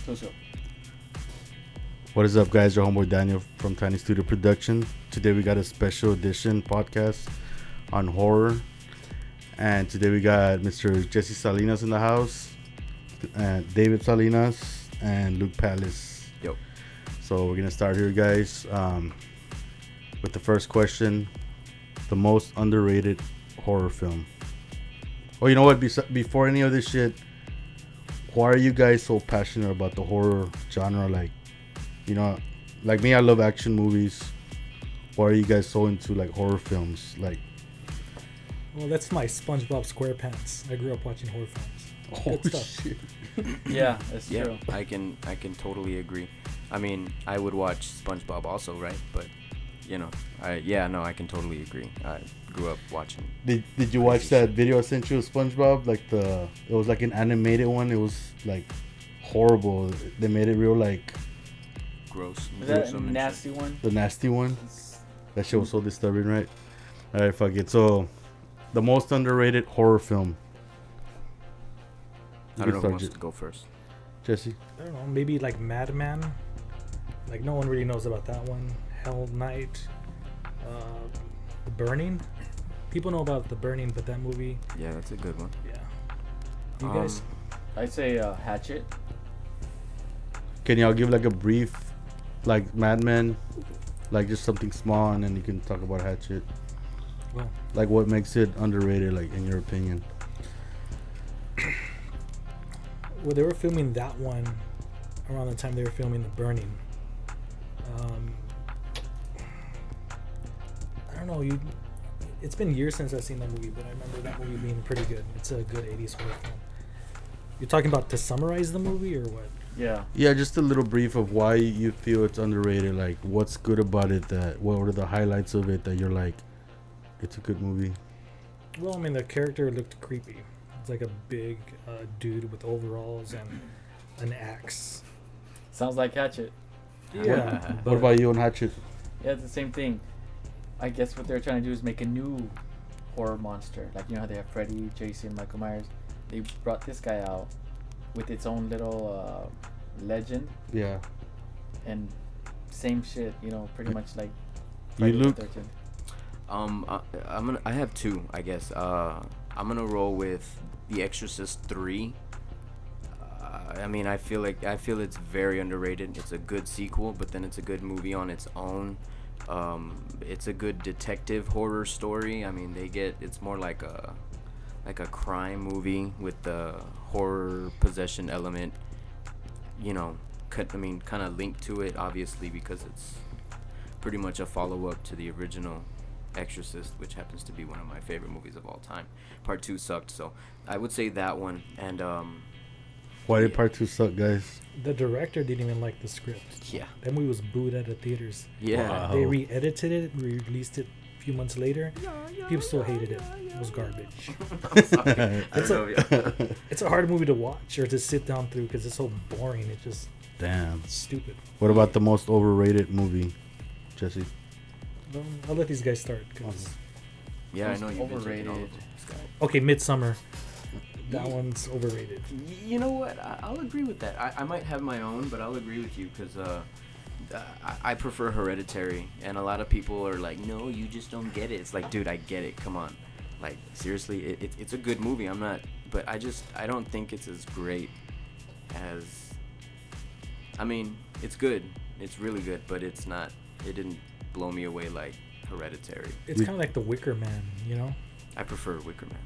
Let's go. What is up, guys? Your homeboy Daniel from Tiny Studio Production. Today we got a special edition podcast on horror. And today we got Mr. Jesse Salinas in the house, and David Salinas, and Luke Palace. Yo. So we're going to start here, guys, with the first question. The most underrated horror film. Oh, you know what? Before any of this shit, why are you guys so passionate about the horror genre? Like, you know, like me, I love action movies. Why are you guys so into like horror films? Like, well, that's my SpongeBob SquarePants. I grew up watching horror films. oh Good stuff. shit! Yeah, that's Yeah, true. I can totally agree. I mean, I would watch SpongeBob also, right? But I can totally agree. I grew up watching. Did you watch that video I sent you of SpongeBob? Like it was like an animated one. It was like horrible. They made it real like Gross. Is that a gruesome and nasty shit. one? the nasty one. That shit was so disturbing, right? All right, fuck it. So, the most underrated horror film. I don't know who wants to go first. Jesse. I don't know, maybe like Madman. Like no one really knows about that one. Hell Night. The Burning. People know about The Burning, but that movie, Yeah, that's a good one. yeah. You guys? I'd say Hatchet. Can y'all give like a brief, like Mad Men, like just something small, and then you can talk about Hatchet. Well, Like what makes it underrated, like in your opinion? well, they were filming that one around the time they were filming The Burning. I don't know. It's been years since I've seen that movie, but I remember that movie being pretty good. It's a good 80s horror film. You're talking about to summarize the movie or what? Yeah. Yeah, just a little brief of why you feel it's underrated. Like what's good about it? What are the highlights of it that you're like, it's a good movie? Well, I mean, the character looked creepy. It's like a big dude with overalls and an axe. Sounds like Hatchet. Yeah. What about you on Hatchet? Yeah, it's the same thing. I guess what they're trying to do is make a new horror monster. Like, you know how they have Freddy, Jason, Michael Myers? They brought this guy out with its own little legend Yeah. and same shit, pretty much like You, Friday the Luke? 13th. I have two, I guess. I'm gonna roll with The Exorcist 3. I mean, I feel it's very underrated. It's a good sequel, but then it's a good movie on its own. It's a good detective horror story. I mean, it's more like a crime movie with the horror possession element. Kind of linked to it, obviously, because it's pretty much a follow-up to the original Exorcist, which happens to be one of my favorite movies of all time. Part 2 sucked, so I would say that one. And Why did part 2 suck, guys? The director didn't even like the script. yeah, That movie was booed out of theaters. yeah. Wow. They re-edited it, released it a few months later. People still hated it. It was garbage. It's a hard movie to watch or to sit down through because it's so boring. It's just Damn. stupid. What about the most overrated movie, Jesse? I'll let these guys start. 'Cause Yeah, I Most know you've been taking all of overrated. them, Scott. okay, Midsummer. That one's overrated. You know what? I'll agree with that. I might have my own, but I'll agree with you because I prefer Hereditary, and a lot of people are like, "No, you just don't get it." It's like, dude, I get it. Come on, like seriously, it's a good movie. But I don't think it's as great as. I mean, it's good. It's really good, but it's not. It didn't blow me away like Hereditary. It's kind of like The Wicker Man, you know? I prefer Wicker Man.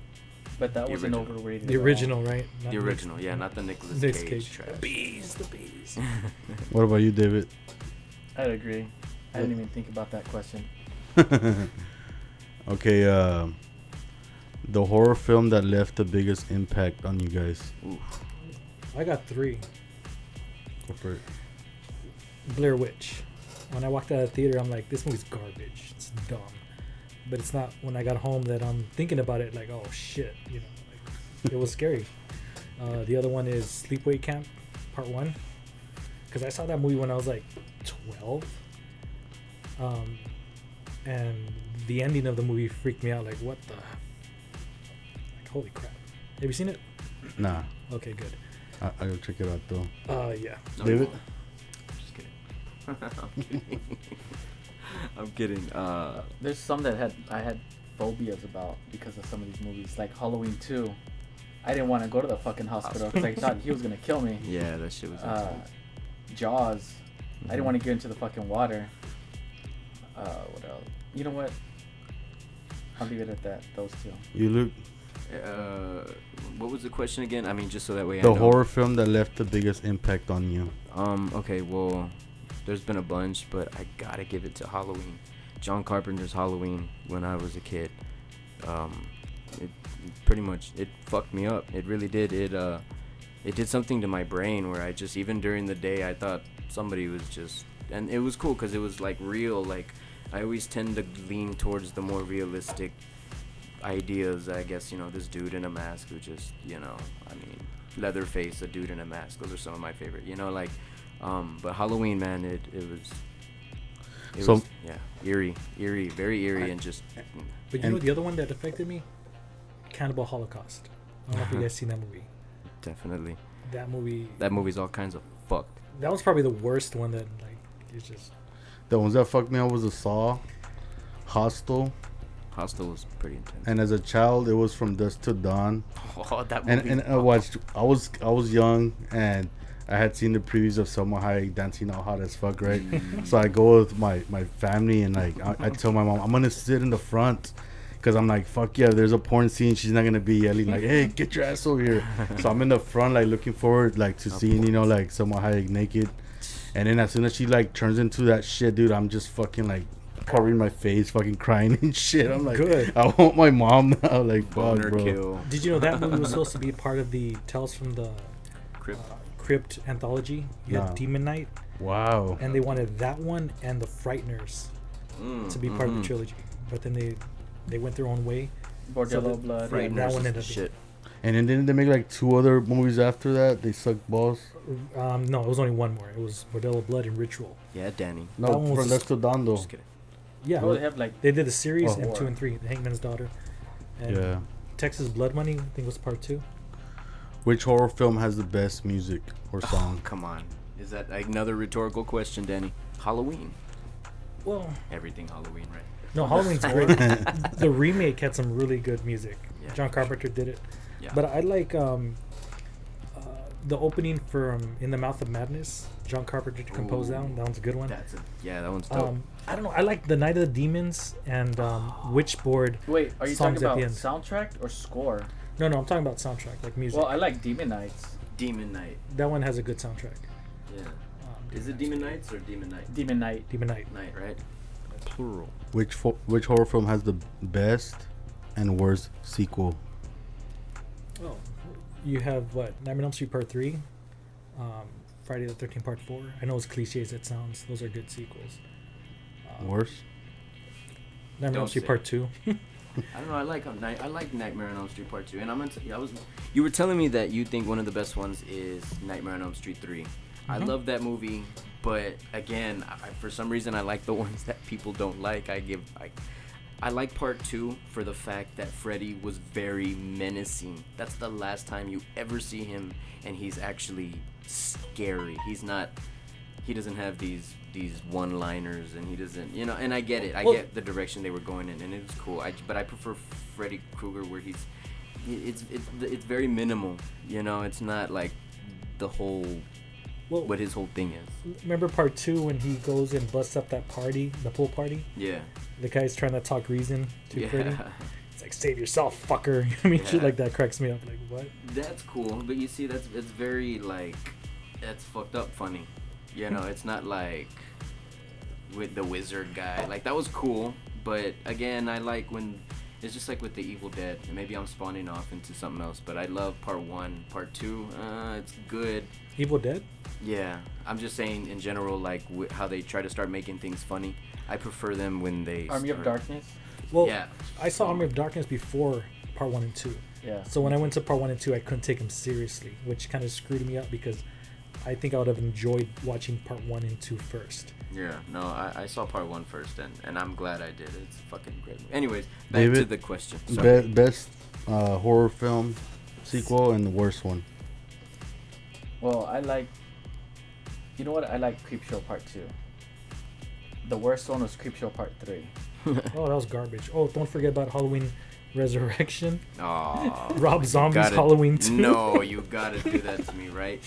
But that The wasn't original. overrated. The at all. original, right? Not The original, yeah, not the Nicolas Nicolas Cage Cage. trash. Bees, the bees. What about you, David? I'd agree. I didn't even think about that question. Okay, the horror film that left the biggest impact on you guys. Oof. I got 3. Go for it. Blair Witch. When I walked out of the theater, I'm like, this movie's garbage. It's dumb. But it's not when I got home that I'm thinking about it like, oh shit, like, it was scary. The other one is Sleepaway Camp, Part 1. Because I saw that movie when I was like 12. And the ending of the movie freaked me out. Like, what the? Like, holy crap. Have you seen it? Nah. Okay, good. I gotta check it out though. Yeah. No, David? you won't. Just kidding. I'm kidding. There's some that I had phobias about because of some of these movies, like Halloween 2. I didn't want to go to the fucking hospital because I thought he was gonna kill me. Yeah, that shit was intense. Jaws. I didn't want to get into the fucking water. What else? You know what? I'll leave it at that. Those two. You look What was the question again? I mean, just so that way I the know. horror film that left the biggest impact on you. Okay, well, there's been a bunch, but I gotta give it to Halloween. John Carpenter's Halloween when I was a kid. It pretty much, it fucked me up. It really did. It did something to my brain where I just, even during the day, I thought somebody was just, and it was cool because it was like real. Like, I always tend to lean towards the more realistic ideas. I guess, this dude in a mask who just, I mean, Leatherface, a dude in a mask. Those are some of my favorite, but Halloween, man, it was eerie, very eerie, and just. But you know the other one that affected me? Cannibal Holocaust. I don't know if you guys seen that movie. Definitely. That movie's all kinds of fucked. That was probably the worst one that, like, it's just... The ones that fucked me up was the Saw, Hostel, Was pretty intense. and as a child, it was From Dusk Till Dawn. Oh, that movie. And I watched. I was young, and I had seen the previews of Selma Hayek dancing all hot as fuck, right? So I go with my family, and like I tell my mom, I'm gonna sit in the front. Cause I'm like, fuck yeah, there's a porn scene. She's not gonna be yelling like, hey, get your ass over here. So I'm in the front, like looking forward, like to seeing, like Selma Hayek naked. And then as soon as she like turns into that shit, dude, I'm just fucking like covering my face, fucking crying and shit. I'm like, Good. I want my mom now. Like, fuck, Boner bro. kill. Did you know that movie was supposed to be part of the Tales from the Crypt. Crypt anthology? You Nah. had Demon Knight, Wow. and they wanted that one and The Frighteners to be part of the trilogy. But then they went their own way. Bordello Blood. Frighteners. that Frighteners one is ended the up shit. And then didn't they make like 2 other movies after that? They sucked balls. No, it was only one more. It was Bordello Blood and Ritual. Yeah, Danny. That No, one was From Dusk Till Dawn though. Just kidding. Yeah, Oh, they have like they did a series Oh. and 2 and 3. The Hangman's Daughter. And Yeah. Texas Blood Money, I think, was part 2. Which horror film has the best music or song? Come on. Is that another rhetorical question, Danny? Halloween. Well, Everything Halloween, right? no, Halloween's great. The remake had some really good music. Yeah. John Carpenter did it. Yeah. But I like the opening from In the Mouth of Madness. John Carpenter composed that one. That one's a good one. That one's dope. I don't know. I like The Night of the Demons and Witchboard. Wait, are you songs talking at about the end. soundtrack or score? No, I'm talking about soundtrack, like music. Well, I like Demon Knights. Demon Knight. That one has a good soundtrack. Yeah. Is it Demon Knights or Demon Knight? Demon Knight. Demon Knight. Night, right? Plural. Which horror film has the best and worst sequel? Oh, you have what? Nightmare on Elm Street Part 3, Friday the 13th Part 4. I know as cliche as it sounds, those are good sequels. Worst? Nightmare on Elm Don't Street say Part 2. I don't know. I like Nightmare on Elm Street Part 2, and you were telling me that you think one of the best ones is Nightmare on Elm Street 3. I love that movie, but again, for some reason I like the ones that people don't like. I like Part 2 for the fact that Freddy was very menacing. That's the last time you ever see him, and he's actually scary. He doesn't have these one-liners, and he doesn't, and I get it. I get the direction they were going in, and it was cool. But I prefer Freddy Krueger where it's very minimal. It's not like the whole Well, what his whole thing is. remember Part 2 when he goes and busts up that party, the pool party? Yeah. The guy's trying to talk reason to Yeah. Freddy. It's like, save yourself, fucker. I mean, shit Yeah. like that cracks me up. Like, what? That's cool, but you see, it's very like, that's fucked up funny. It's not like with the wizard guy. Like, that was cool, but again, I like when it's just like with the Evil Dead. And maybe I'm spawning off into something else, but I love Part 1. Part 2, it's good. Evil Dead? Yeah, I'm just saying in general, like how they try to start making things funny. I prefer them when they Army of start- Darkness. Well, Yeah. I saw Army of Darkness before Part 1 and 2. Yeah. So when I went to Part 1 and 2, I couldn't take them seriously, which kind of screwed me up because I think I would have enjoyed watching Part 1 and 2 first. Yeah, no, I saw Part 1 first, and I'm glad I did. It's a fucking great movie. Anyways, back David, to the question. Sorry. Best horror film sequel and the worst one. Well, I like. You know what? I like Creepshow Part 2. The worst one was Creepshow Part 3. Oh, that was garbage. Oh, don't forget about Halloween Resurrection. Oh, Rob Zombie's Halloween 2. No, you gotta do that to me, right?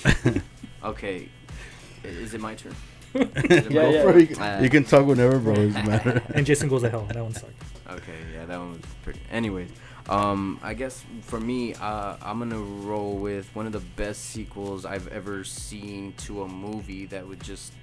Okay, is it my turn? Is it Yeah, my yeah. Bro, turn? you can talk whenever, bro. It doesn't matter. And Jason Goes to Hell. That one sucked. Okay, yeah, that one was pretty. Anyways, I guess for me, I'm gonna roll with one of the best sequels I've ever seen to a movie that would just.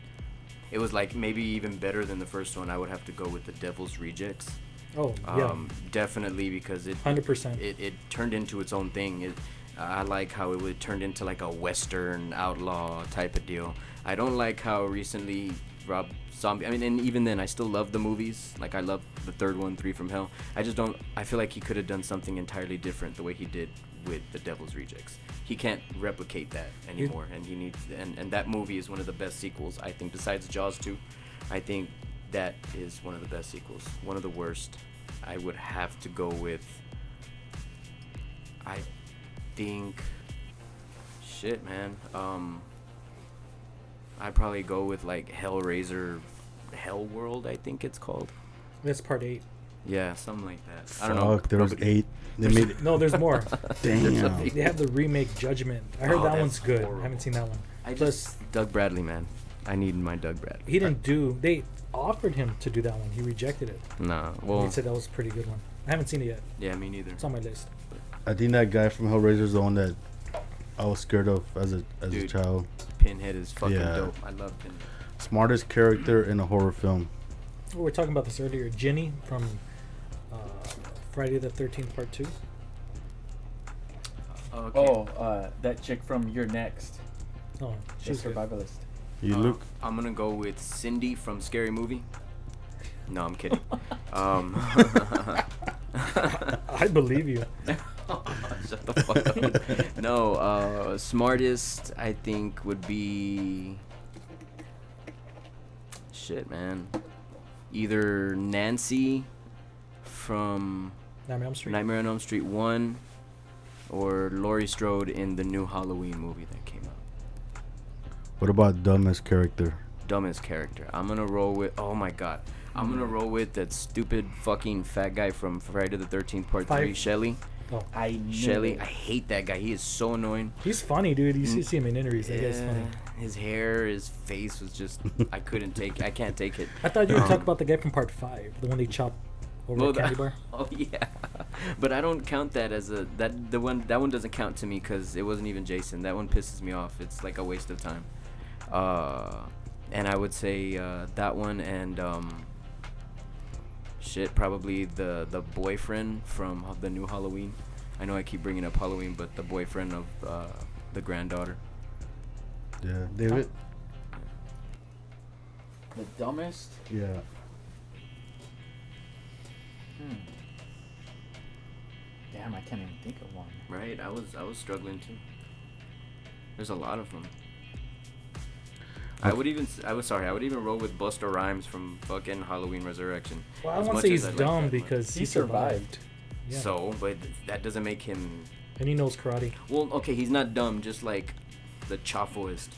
It was like maybe even better than the first one. I would have to go with The Devil's Rejects. Oh, yeah. Definitely because it 100%. it turned into its own thing. I like how it would turned into like a Western outlaw type of deal. I don't like how recently Rob Zombie. I mean, and even then, I still love the movies. Like I love the third one, Three from Hell. I just don't. I feel like he could have done something entirely different the way he did with The Devil's Rejects. He can't replicate that anymore, and he needs. And that movie is one of the best sequels I think, besides Jaws 2. I think that is one of the best sequels. One of the worst. I would have to go with. I think. Shit, man. I'd probably go with like Hellraiser, Hell World. I think it's called. That's part 8. Yeah, something like that. I don't know. Fuck, there was Probably- 8. They made it. No, there's more. Damn. They have the remake Judgment. I heard Oh, that that's one's good. horrible. I haven't seen that one. I Plus, just Doug Bradley, man. I need my Doug Bradley. he didn't do. They offered him to do that one. He rejected it. Nah. He Well, said that was a pretty good one. I haven't seen it yet. yeah, me neither. It's on my list. I think that guy from Hellraiser is the one that I was scared of as a Dude. child. Pinhead is fucking Yeah. dope. I love Pinhead. Smartest character in a horror film. We were talking about this earlier. Ginny from Friday the 13th Part 2. Okay. Oh, that chick from You're Next. Oh, She's she's good. survivalist. You look. I'm gonna go with Cindy from Scary Movie. No, I'm kidding. I believe you. Shut the fuck up. No, smartest I think would be shit, man. Either Nancy from Nightmare on Elm Street. Nightmare on Elm Street 1 or Laurie Strode in the new Halloween movie that came out. What about dumbest character? Dumbest character. I'm gonna roll with. Oh my god. I'm gonna roll with that stupid fucking fat guy from Friday the 13th Part 3, Five. Shelly. Oh, I knew Shelly, it. I hate that guy. He is so annoying. he's funny, dude. You see him in interviews. That guy's funny. His hair, his face was just. I can't take it. I thought you were Um, talking about the guy from Part 5, the one they chop over Well, a candy bar. Oh yeah, but I don't count that as a that one doesn't count to me because it wasn't even Jason. That one pisses me off. It's like a waste of time. And I would say that one and shit, probably the boyfriend from the new Halloween. I know I keep bringing up Halloween, but the boyfriend of the granddaughter. Yeah, David. The dumbest? Yeah. Damn, I can't even think of one. Right, I was struggling too. There's a lot of them. I would even roll with Busta Rhymes from fucking Halloween Resurrection. Well, I As won't much say as he's I like dumb that because He he survived. survived. Yeah. So, but that doesn't make him. And he knows karate. Well, okay, he's not dumb, just like the chafoist.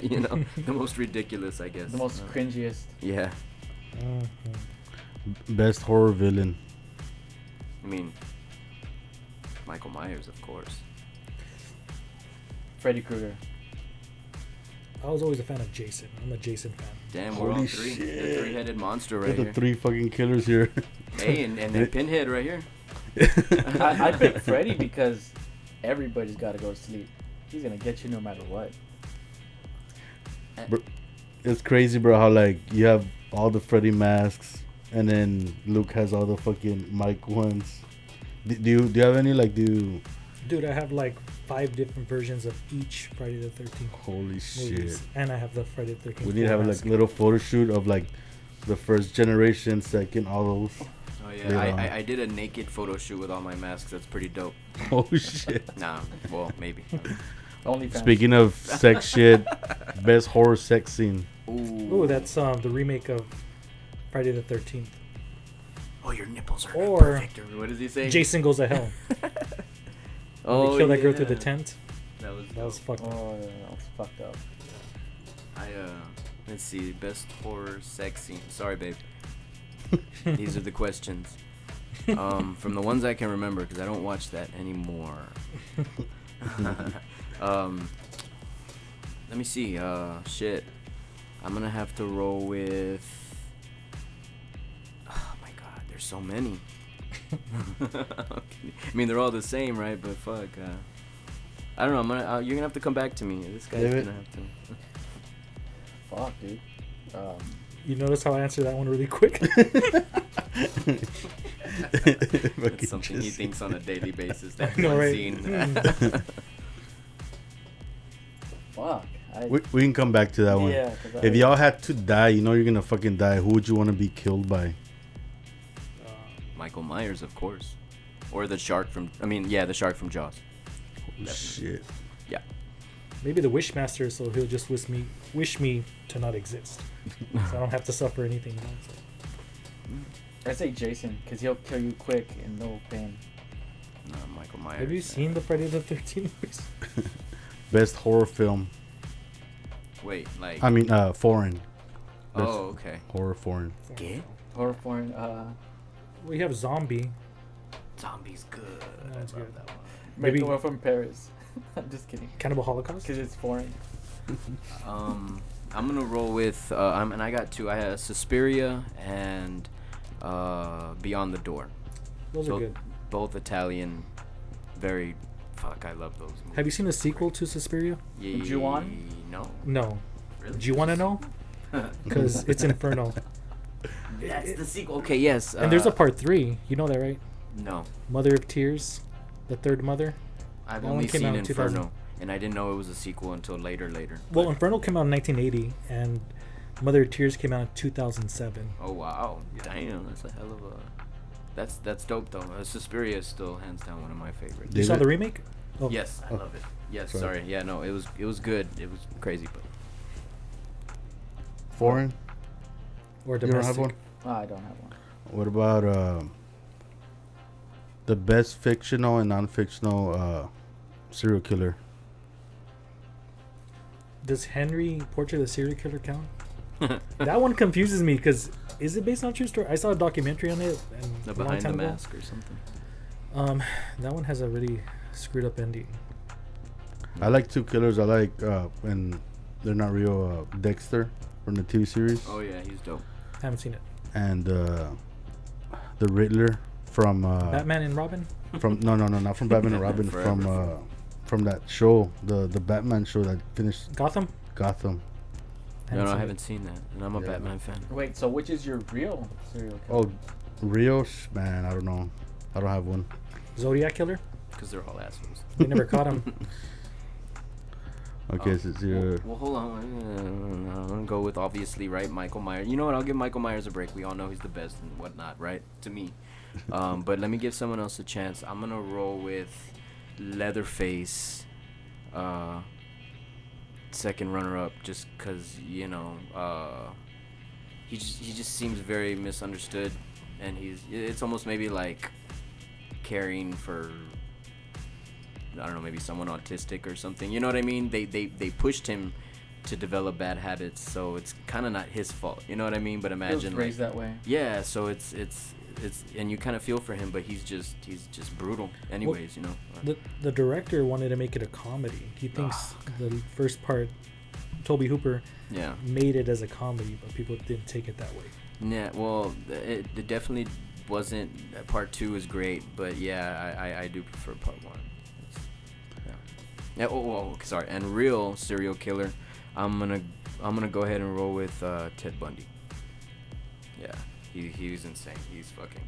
You know, the most ridiculous, I guess. The most cringiest. Yeah, Mhm. Best horror villain. I mean, Michael Myers, of course. Freddy Krueger. I was always a fan of Jason. I'm a Jason fan. Damn, we're Holy all three. The shit. three-headed monster right Look at here. the 3 fucking killers here. Hey, and then Pinhead right here. I picked Freddy because everybody's got to go to sleep. He's gonna get you no matter what. It's crazy, bro, how like you have all the Freddy masks and then Luke has all the fucking Mike ones. Do you have any like Dude, I have like 5 different versions of each Friday the 13th holy shit. movies. And I have the Friday the 13th. We need to have like a little photo shoot of like the first generation, second, all those. Oh yeah, Yeah. I did a naked photo shoot with all my masks. That's pretty dope. Oh shit. Nah, well maybe. Only fans. Speaking of sex shit, best horror sex scene. Oh, that's the remake of Friday the 13th. Oh, your nipples are Or- perfect. Or what does he say? Jason Goes to Hell. Oh, They kill that girl through the yeah. tent. That That was That was dope. fucked up. Oh, yeah, that was fucked up. Let's see, best horror sex scene. Sorry, babe. These are the questions. From the ones I can remember, because I don't watch that anymore. Let me see. Shit. I'm gonna have to roll with. Oh my god, there's so many. I mean, they're all the same, right? But fuck. I don't know. You're gonna have to come back to me. This guy's David? gonna have to. Fuck, dude. You notice how I answered that one really quick? That's something he thinks on a daily basis. That I know, one right? scene. Fuck. We can come back to that one. Yeah. 'Cause If y'all had to die, you know you're gonna fucking die. Who would you want to be killed by? Michael Myers, of course, or the shark from. The shark from Jaws. Shit. Yeah. Maybe the Wishmaster, so he'll just wish me to not exist, so I don't have to suffer anything. You know? So. I say Jason, because he'll kill you quick and no pain. No, Michael Myers. Have you seen the Friday the 13th movies? Best horror film. Wait, like. I mean, foreign. Best Oh, okay. horror foreign. Get? Horror porn. We have Zombie. Zombies good. That's I love good. that one. Make Maybe- the one from Paris. I'm just kidding. Cannibal Holocaust. Because it's foreign. I'm gonna roll with. And I got two. I have Suspiria and Beyond the Door. Those are Both- good. Both Italian. Very. Fuck, I love those movies. Have you seen the sequel to Suspiria? Ju-on? No. No. Really? Do you want to know? Because it's Inferno. That's the sequel. Okay, yes. And there's a part 3. You know that, right? No. Mother of Tears. The third mother. I've That one only came seen out in 2000. Inferno, and I didn't know it was a sequel until later. Well, But- Inferno came out in 1980, and Mother of Tears came out in 2007. Oh wow, damn, that's a hell of a. That's dope though. Suspiria is still hands down one of my favorites. You saw David? the remake? Oh. Yes, I Oh. love it. Yes, Sorry. sorry. Yeah, no, it was good. It was crazy, but Foreign. Or You don't domestic? have one. Oh, I don't have one. What about the best fictional and non-fictional serial killer? Does Henry Portrait of the Serial Killer count? That one confuses me because is it based on a true story? I saw a documentary on it and the a long Behind the time ago. Mask or something. That one has a really screwed up ending. I like two killers. I like and they're not real. Dexter from the TV series, Oh yeah, he's dope. Haven't seen it. and the Riddler from Batman and Robin. from no, not from Batman and Robin, Forever. from that show, the Batman show that finished Gotham. Gotham. No, I seen it. haven't seen that, and I'm a Yeah. Batman fan. Wait, so which is your real serial killer? Oh, Rios, man, I don't know. I don't have one. Zodiac Killer. Because they're all assholes. They never caught him. Okay, so it's your Well, hold on. I'm gonna go with obviously right, Michael Myers. You know what? I'll give Michael Myers a break. We all know he's the best and whatnot, right? To me. But let me give someone else a chance. I'm gonna roll with Leatherface, second runner-up, just cause he just seems very misunderstood, and it's almost maybe like caring for. I don't know, maybe someone autistic or something. You know what I mean? They pushed him to develop bad habits, so it's kind of not his fault. You know what I mean? But He was imagine, like, raised that way. yeah. So it's and you kind of feel for him, but he's just brutal. Anyways, you know. The director wanted to make it a comedy. He thinks the first part, Toby Hooper, Yeah. made it as a comedy, but people didn't take it that way. Yeah. Well, it definitely wasn't. Part 2 is great, but yeah, I do prefer part 1. Yeah. Sorry. And real serial killer, I'm gonna go ahead and roll with Ted Bundy. Yeah, he was insane. He's fucking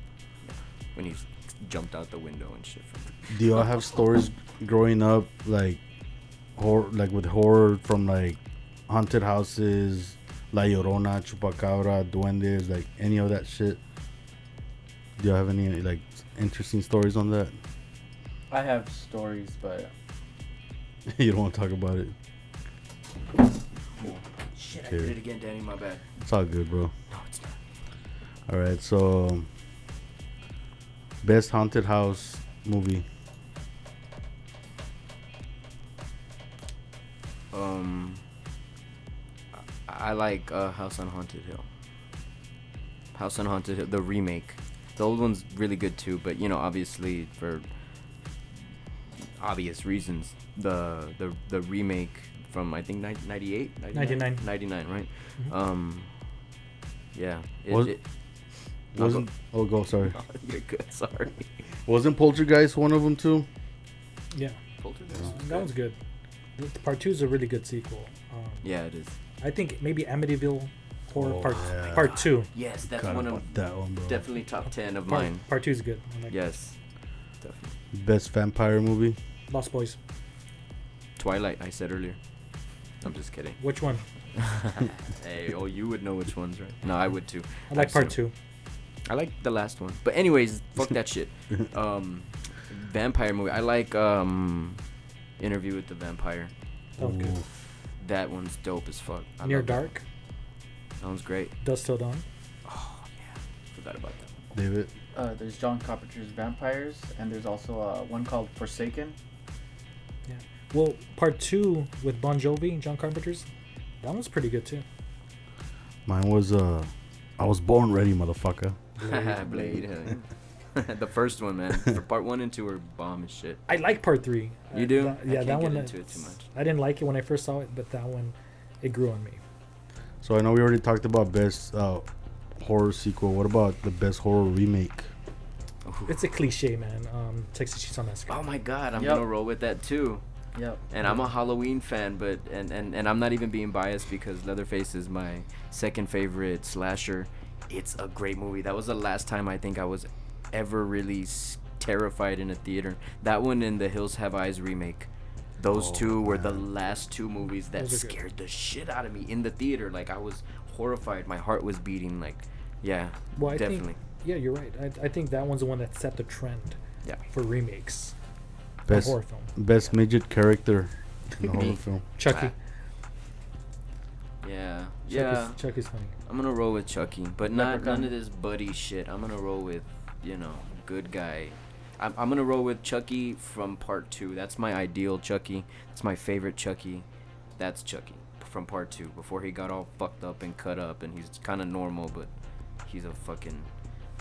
when he's jumped out the window and shit. Do y'all have stories growing up like with horror from like haunted houses, La Llorona, Chupacabra, Duendes, like any of that shit? Do y'all have any like interesting stories on that? I have stories, but You don't want to talk about it. Shit, I Okay. did it again, Danny. My bad. It's all good, bro. No, it's not. All right, so best haunted house movie. I like House on Haunted Hill. House on Haunted Hill, the remake. The old one's really good too, but you know, obviously for obvious reasons, the remake from I think 98, 99, right? Mhm. Yeah. Wasn't oh go sorry. You're good. Sorry. Wasn't Poltergeist one of them too? Yeah, Poltergeist. that one's good. Part 2 is a really good sequel. Yeah, it is. I think maybe Amityville Horror Oh, Part yeah. Part 2. Yes, that's Forgot one of about that one, bro. definitely top 10 of mine. Part 2 is good. I like Yes, definitely. Best vampire movie? Lost Boys. Twilight, I said earlier. I'm just kidding. Which one? Hey, oh, you would know which ones, right? No, I would too. I like I've Part seen 2. I like the last one. But anyways, fuck that shit. Vampire movie. I like Interview with the Vampire. That one's good. Oof. That one's dope as fuck. I Near love that. Dark. That one's great. Dusk Till Dawn. Oh yeah, forgot about that one. David? There's John Carpenter's Vampires, and there's also one called Forsaken. Yeah. Well, Part 2 with Bon Jovi, John Carpenter's. That one's pretty good too. Mine was I Was Born Ready, motherfucker. Blade. hell yeah. The first one, man. For part 1 and 2 are bomb as shit. I like Part 3. You do? Yeah, I can't that get one. into it too much. I didn't like it when I first saw it, but that one, it grew on me. So I know we already talked about best horror sequel. What about the best horror remake? Ooh. It's a cliche, man. Texas Chainsaw Massacre. Oh my god, I'm Yep. gonna roll with that too. Yep. And I'm a Halloween fan, but and I'm not even being biased because Leatherface is my second favorite slasher. It's a great movie. That was the last time I think I was ever really terrified in a theater. That one and The Hills Have Eyes remake. Those Oh, two were the man. last two movies that Those are good. scared the shit out of me in the theater. Like I was horrified. My heart was beating. Like, yeah, Well, I definitely. think, yeah, you're right. I think that one's the one that set the trend Yeah. for remakes of Best horror film. best midget character in a horror Me. film. Chucky. Yeah, yeah. Chucky's funny. I'm gonna roll with Chucky, but not Leprechaun. none of this buddy shit. I'm gonna roll with, good guy. I'm gonna roll with Chucky from part 2. That's my ideal Chucky. That's my favorite Chucky. That's Chucky from part 2. Before he got all fucked up and cut up, and he's kind of normal, but he's a fucking.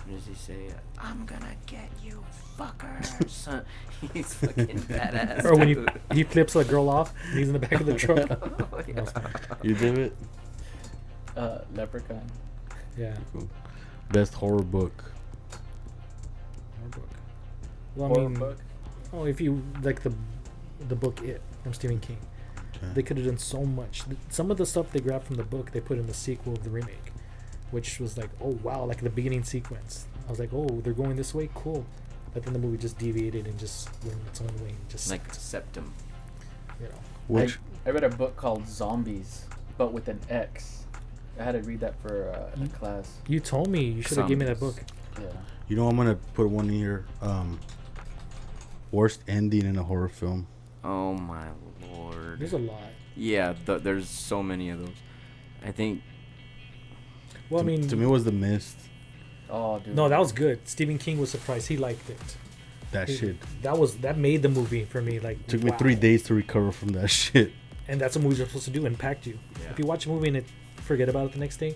What does he say? I'm gonna get you, fuckers. He's fucking badass. Or when dude. he flips a girl off, and he's in the back of the truck. Oh, yeah. You did it. Leprechaun. Yeah. Best horror book. Horror book. Well, I Horror mean, book. oh, if you like the book It from Stephen King, they could have done so much. Some of the stuff they grabbed from the book, they put in the sequel of the remake, which was like, oh wow, like the beginning sequence. I was like, oh, they're going this way, cool. But then the movie just deviated and just went its own way, and just Like Septum. you know. Which I read a book called Zombies, but with an X. I had to read that for a class. You told me you should have given me that book. Zombies. Yeah. you know I'm gonna put one in here. Worst ending in a horror film. Oh my lord. There's a lot. Yeah, there's so many of those. I think. Well, I mean, To me, it was The Mist. Oh, dude. no, that was good. Stephen King was surprised. He liked it. That shit That made the movie for me. Like, took me wow. 3 days to recover from that shit. And that's what movies are supposed to do, impact you. Yeah. If you watch a movie and it forget about it the next day,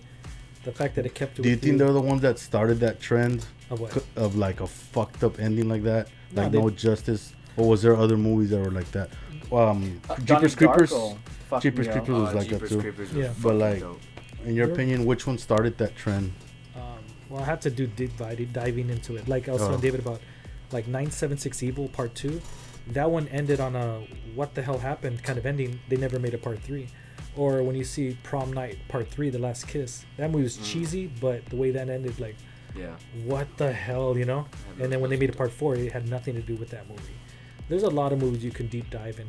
the fact that it kept it Do you with think they're the ones that started that trend of what? of like a fucked up ending like that? No, Like they- No Justice? Or was there other movies that were like that? Donnie Jeepers Creepers. Darko fucked Jeepers me up. Creepers was like that Jeepers too. Creepers was Yeah. fucking But, like, dope. In your Yeah. opinion, which one started that trend? Well, I have to do diving into it. Like I was Oh. telling David about, like 976 Evil Part 2. That one ended on a what the hell happened kind of ending. They never made a Part 3. Or when you see Prom Night Part 3, The Last Kiss. That movie was cheesy, but the way that ended, like, Yeah. what the hell, you know? And then when they made a Part 4, it had nothing to do with that movie. There's a lot of movies you can deep dive and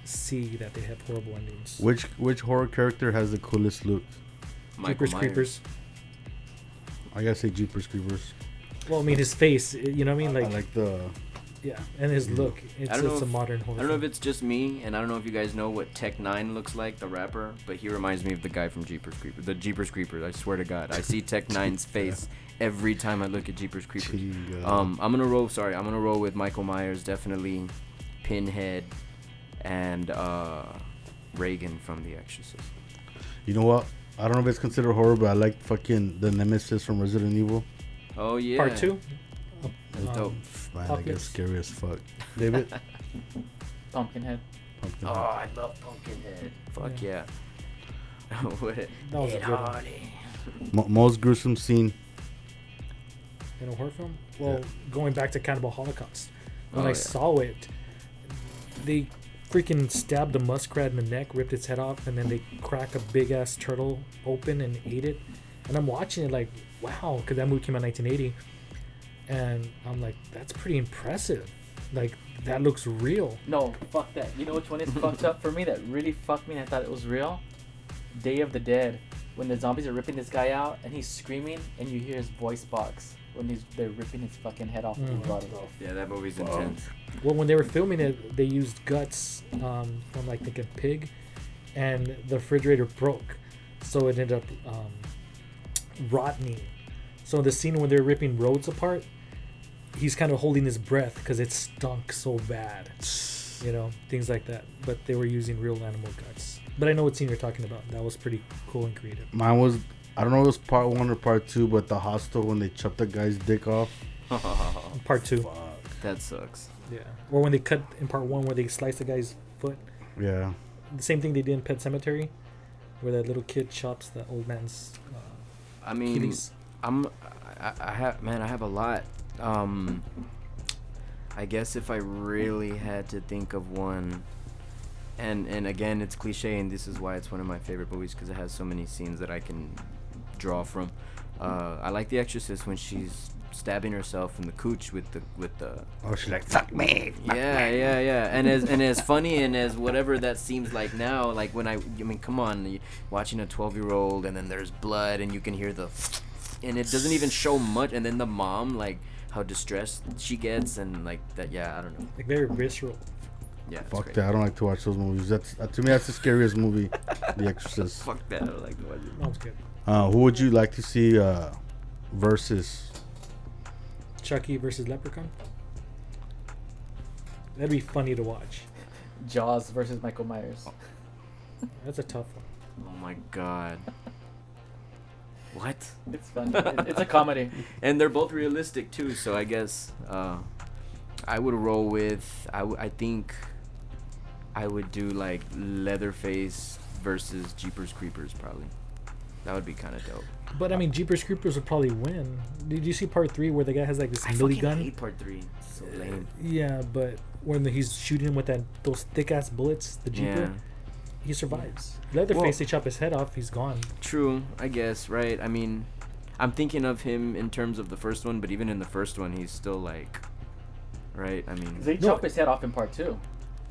see that they have horrible endings. Which horror character has the coolest look? Michael Jeepers Myers. Creepers. I gotta say Jeepers Creepers. Well, I mean, his face, you know what I mean? I Like, like the. yeah, and his look. It's, I don't know it's a if- modern horror I don't know if film. it's just me, and I don't know if you guys know what Tech Nine looks like, the rapper, but he reminds me of the guy from Jeepers Creepers. The Jeepers Creepers. I swear to God, I see Tech Nine's face every time I look at Jeepers Creepers. Chinga. I'm gonna roll with Michael Myers, definitely, Pinhead, and Reagan from The Exorcist. You know what? I don't know if it's considered horror, but I like fucking the Nemesis from Resident Evil. Oh yeah. Part 2. That's dope. Man, that Apocalypse. gets scary as fuck. David? Pumpkinhead. Pumpkin. Oh, I love Pumpkinhead. Fuck yeah. What? That was a Ed good one. Hardy. Most gruesome scene. In a horror film? Well, going back to Cannibal Holocaust. When Oh, I yeah. saw it, they freaking stabbed the muskrat in the neck, ripped its head off, and then they crack a big ass turtle open and ate it. And I'm watching it like, wow, because that movie came out in 1980. And I'm like, that's pretty impressive. Like, that looks real. No, fuck that. You know which one is fucked up for me that really fucked me and I thought it was real? Day of the Dead. When the zombies are ripping this guy out and he's screaming and you hear his voice box when they're ripping his fucking head off. Mhm. His body off. Yeah, that movie's intense. Well, when they were filming it, they used guts from like a pig, and the refrigerator broke, so it ended up rotting. So the scene when they're ripping Rhodes apart, he's kind of holding his breath because it stunk so bad, you know, things like that. But they were using real animal guts. But I know what scene you're talking about. That was pretty cool and creative. Mine was, I don't know if it was part 1 or part 2, but the hostel when they chopped the guy's dick off. Part 2, That sucks. yeah, or when they cut in part 1 where they sliced the guy's foot. Yeah. The same thing they did in Pet Cemetery, where that little kid chops the old man's I mean, kitties. I have a lot. I guess if I really had to think of one, and again, it's cliche, and this is why it's one of my favorite movies because it has so many scenes that I can draw from. I like The Exorcist when she's stabbing herself in the cooch with the Oh, she's like, fuck me. yeah. And as funny and as whatever that seems like now, like when I mean, come on, watching a 12-year-old and then there's blood and you can hear the, and it doesn't even show much, and then the mom, like how distressed she gets and like that. Yeah, I don't know. Like very visceral. Yeah, it's Fuck great. that. I don't like to watch those movies. That's to me, that's the scariest movie, The Exorcist. Fuck that. I don't like to watch it. That was good. Who would you like to see versus? Chucky versus Leprechaun. That'd be funny to watch. Jaws versus Michael Myers. That's a tough one. Oh my god. What? It's fun. It's a comedy. And they're both realistic too, so I guess I would roll with I think I would do like Leatherface versus Jeepers Creepers probably. That would be kind of dope. But I mean, Jeepers Creepers would probably win. Did you see part 3 where the guy has like this I milli fucking gun? hate part 3. It's so lame. Yeah, but when he's shooting him with those thick ass bullets, the Jeeper, Yeah. he survives. Leatherface, Well- they chop his head off, he's gone. True, I guess, right? I mean, I'm thinking of him in terms of the first one, but even in the first one, he's still like, right? I mean, They No. chop his head off in part 2,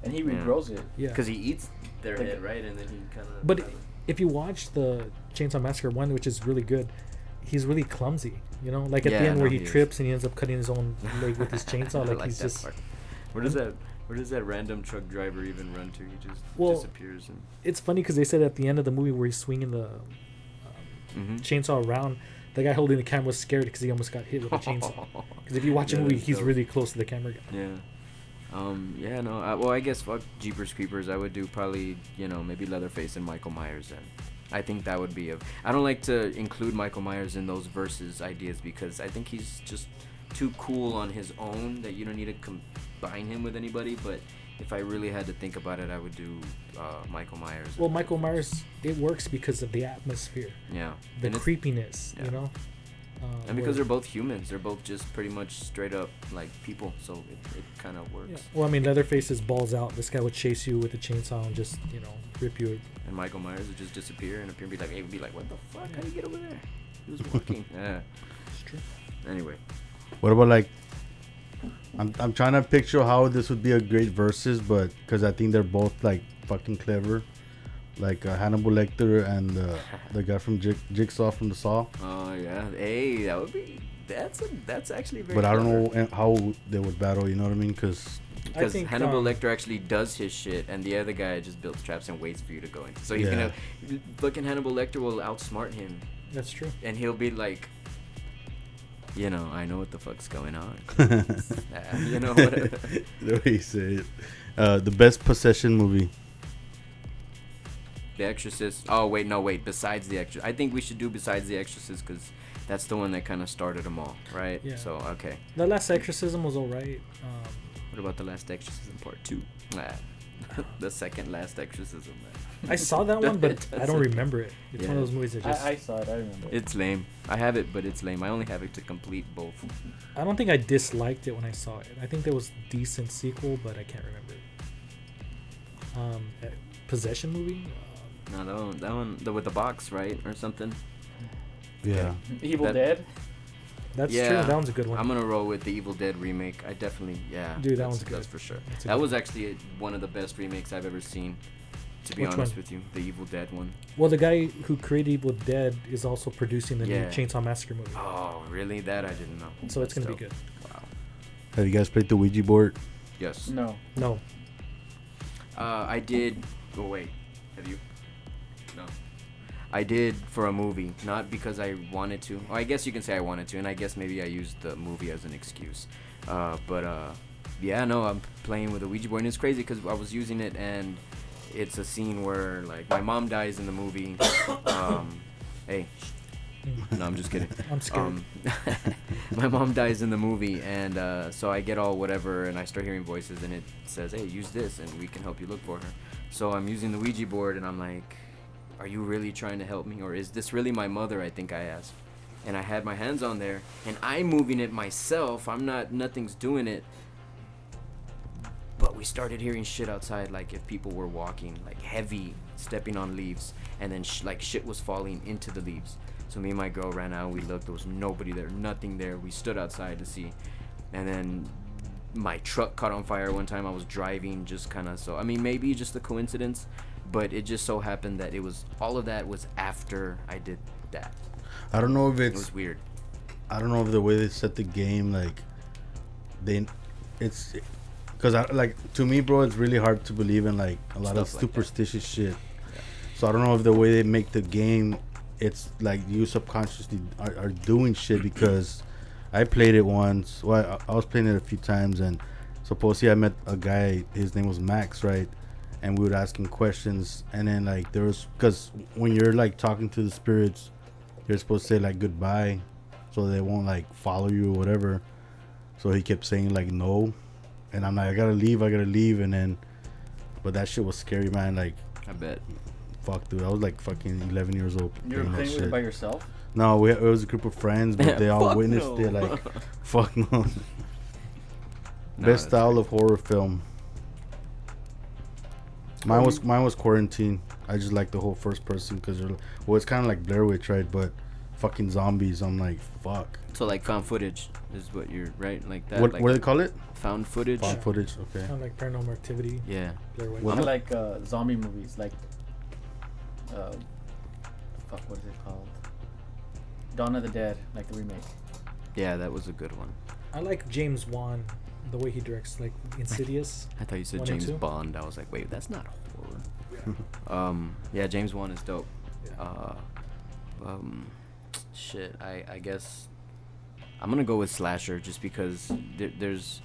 and he Yeah. regrows it. Yeah. because he eats their Like- head, right? And then he kind of. But if you watch the Chainsaw Massacre 1, which is really good, he's really clumsy. You know, like at Yeah, the end no, where he he is. trips and he ends up cutting his own leg with his chainsaw. I Like he's that just. part. Where does that random truck driver even run to? He just Well, disappears and. It's funny because they said at the end of the movie where he's swinging the Mhm. chainsaw around, the guy holding the camera was scared because he almost got hit with a chainsaw. Because if you watch a Yeah, movie, that's he's dope. really close to the camera guy. Yeah. Yeah, no. Well, I guess fuck Jeepers Creepers. I would do probably, maybe Leatherface and Michael Myers then. I think that would be I don't like to include Michael Myers in those versus ideas because I think he's just too cool on his own that you don't need to combine him with anybody. But if I really had to think about it, I would do Michael Myers. Well, Michael Myers, it works because of the atmosphere, Yeah. the And it's- creepiness, yeah. you know? And because where- they're both humans, they're both just pretty much straight up like people, so it kind of works. Yeah. Well, I mean, Leatherface is balls out. This guy would chase you with a chainsaw and just, rip you. And Michael Myers would just disappear and appear and be like, hey, would be like, what the fuck? How do you get over there? He was walking. Yeah. It's true. Anyway. What about like? I'm trying to picture how this would be a great versus, but because I think they're both like fucking clever, like Hannibal Lecter and the guy from Jigsaw from the Saw. Oh yeah. Hey, that would be. That's actually very. But I don't clever. know how they would battle. You know what I mean? Because Because think, Hannibal um, Lecter actually does his shit, and the other guy just builds traps and waits for you to go in. So he's Yeah. gonna. Fucking Hannibal Lecter will outsmart him, That's true. and he'll be like. I know what the fuck's going on. Whatever. the way he said it. The best possession movie. The Exorcist. Oh wait, no wait. Besides the Exorcist, I think we should do Besides the Exorcist because that's the one that kind of started them all, right? Yeah. So okay. The Last Exorcism was alright. What about the Last Exorcism Part 2? The second Last Exorcism. I saw that one, but I don't Doesn't- remember it. It's one Yeah. of those movies that just. I saw it. I remember. It's lame. I have it, but it's lame. I only have it to complete both. I don't think I disliked it when I saw it. I think there was decent sequel, but I can't remember it. Possession movie. No, that one, with the box, right, or something. Yeah. Evil That- Dead. That's Yeah. true. That one's a good one. I'm gonna roll with the Evil Dead remake. I definitely, yeah. Dude, that that's- one's good. That's for sure. That's a That good was one. actually one of the best remakes I've ever seen. To be Which honest one? with you, the Evil Dead one. Well, the guy who created Evil Dead is also producing the new Yeah. Chainsaw Massacre movie, Oh, really? That I didn't know. so it's That's gonna be dope. good. Wow. Have you guys played the Ouija board? Yes. No. No, I did. Oh wait, have you? No. I did for a movie, not because I wanted to. Well, I guess you can say I wanted to, and I guess maybe I used the movie as an excuse. Yeah, no, I'm playing with a Ouija board, and it's crazy because I was using it, and it's a scene where like my mom dies in the movie. Hey, no, I'm just kidding. I'm scared. My mom dies in the movie, and so I get all whatever, and I start hearing voices, and it says, "Hey, use this, and we can help you look for her." So I'm using the Ouija board, and I'm like, "Are you really trying to help me, or is this really my mother?" I think I asked, and I had my hands on there, and I'm moving it myself. Nothing's doing it. But we started hearing shit outside, like if people were walking, like heavy, stepping on leaves, and then like shit was falling into the leaves. So me and my girl ran out, we looked, there was nobody there, nothing there. We stood outside to see, and then my truck caught on fire one time. I was driving, just kind of, so I mean maybe just a coincidence, but it just so happened that it was, all of that was after I did that. I don't know if It it's. was weird. I don't know if the way they set the game, like, it's, because to me, bro, it's really hard to believe in like a lot of Stuff like that. superstitious shit. So I don't know if the way they make the game, it's like you subconsciously are doing shit, because I played it once. Well, I was playing it a few times, and supposedly I met a guy. His name was Max, right? And we would ask him questions, and then like there was, because when you're like talking to the spirits, you're supposed to say like goodbye, so they won't like follow you or whatever. So he kept saying like no, and I'm like, I gotta leave, and then, but that shit was scary, man. Like, I bet. fuck, dude, I was like fucking 11 years old. You were playing that playing with it shit. by yourself? No, it was a group of friends, but they all Fuck witnessed no. it. Like, fuck no. No, Best that's style crazy. of horror film. Mine was Quarantine. I just like the whole first person because it's kind of like Blair Witch, right? But fucking zombies. I'm like, fuck. So like found footage is what you're, right? Like that. What like do they call it? Found footage. Found footage. Okay. Kind of like Paranormal Activity. Yeah. Blair Witch. What- I like zombie movies, like fuck, what is it called? Dawn of the Dead, like the remake. Yeah, that was a good one. I like James Wan, the way he directs, like Insidious. I thought you said 1 and James 2? Bond. I was like, wait, that's not horror. Yeah, James Wan is dope. Yeah. Shit, I guess I'm gonna go with slasher just because there's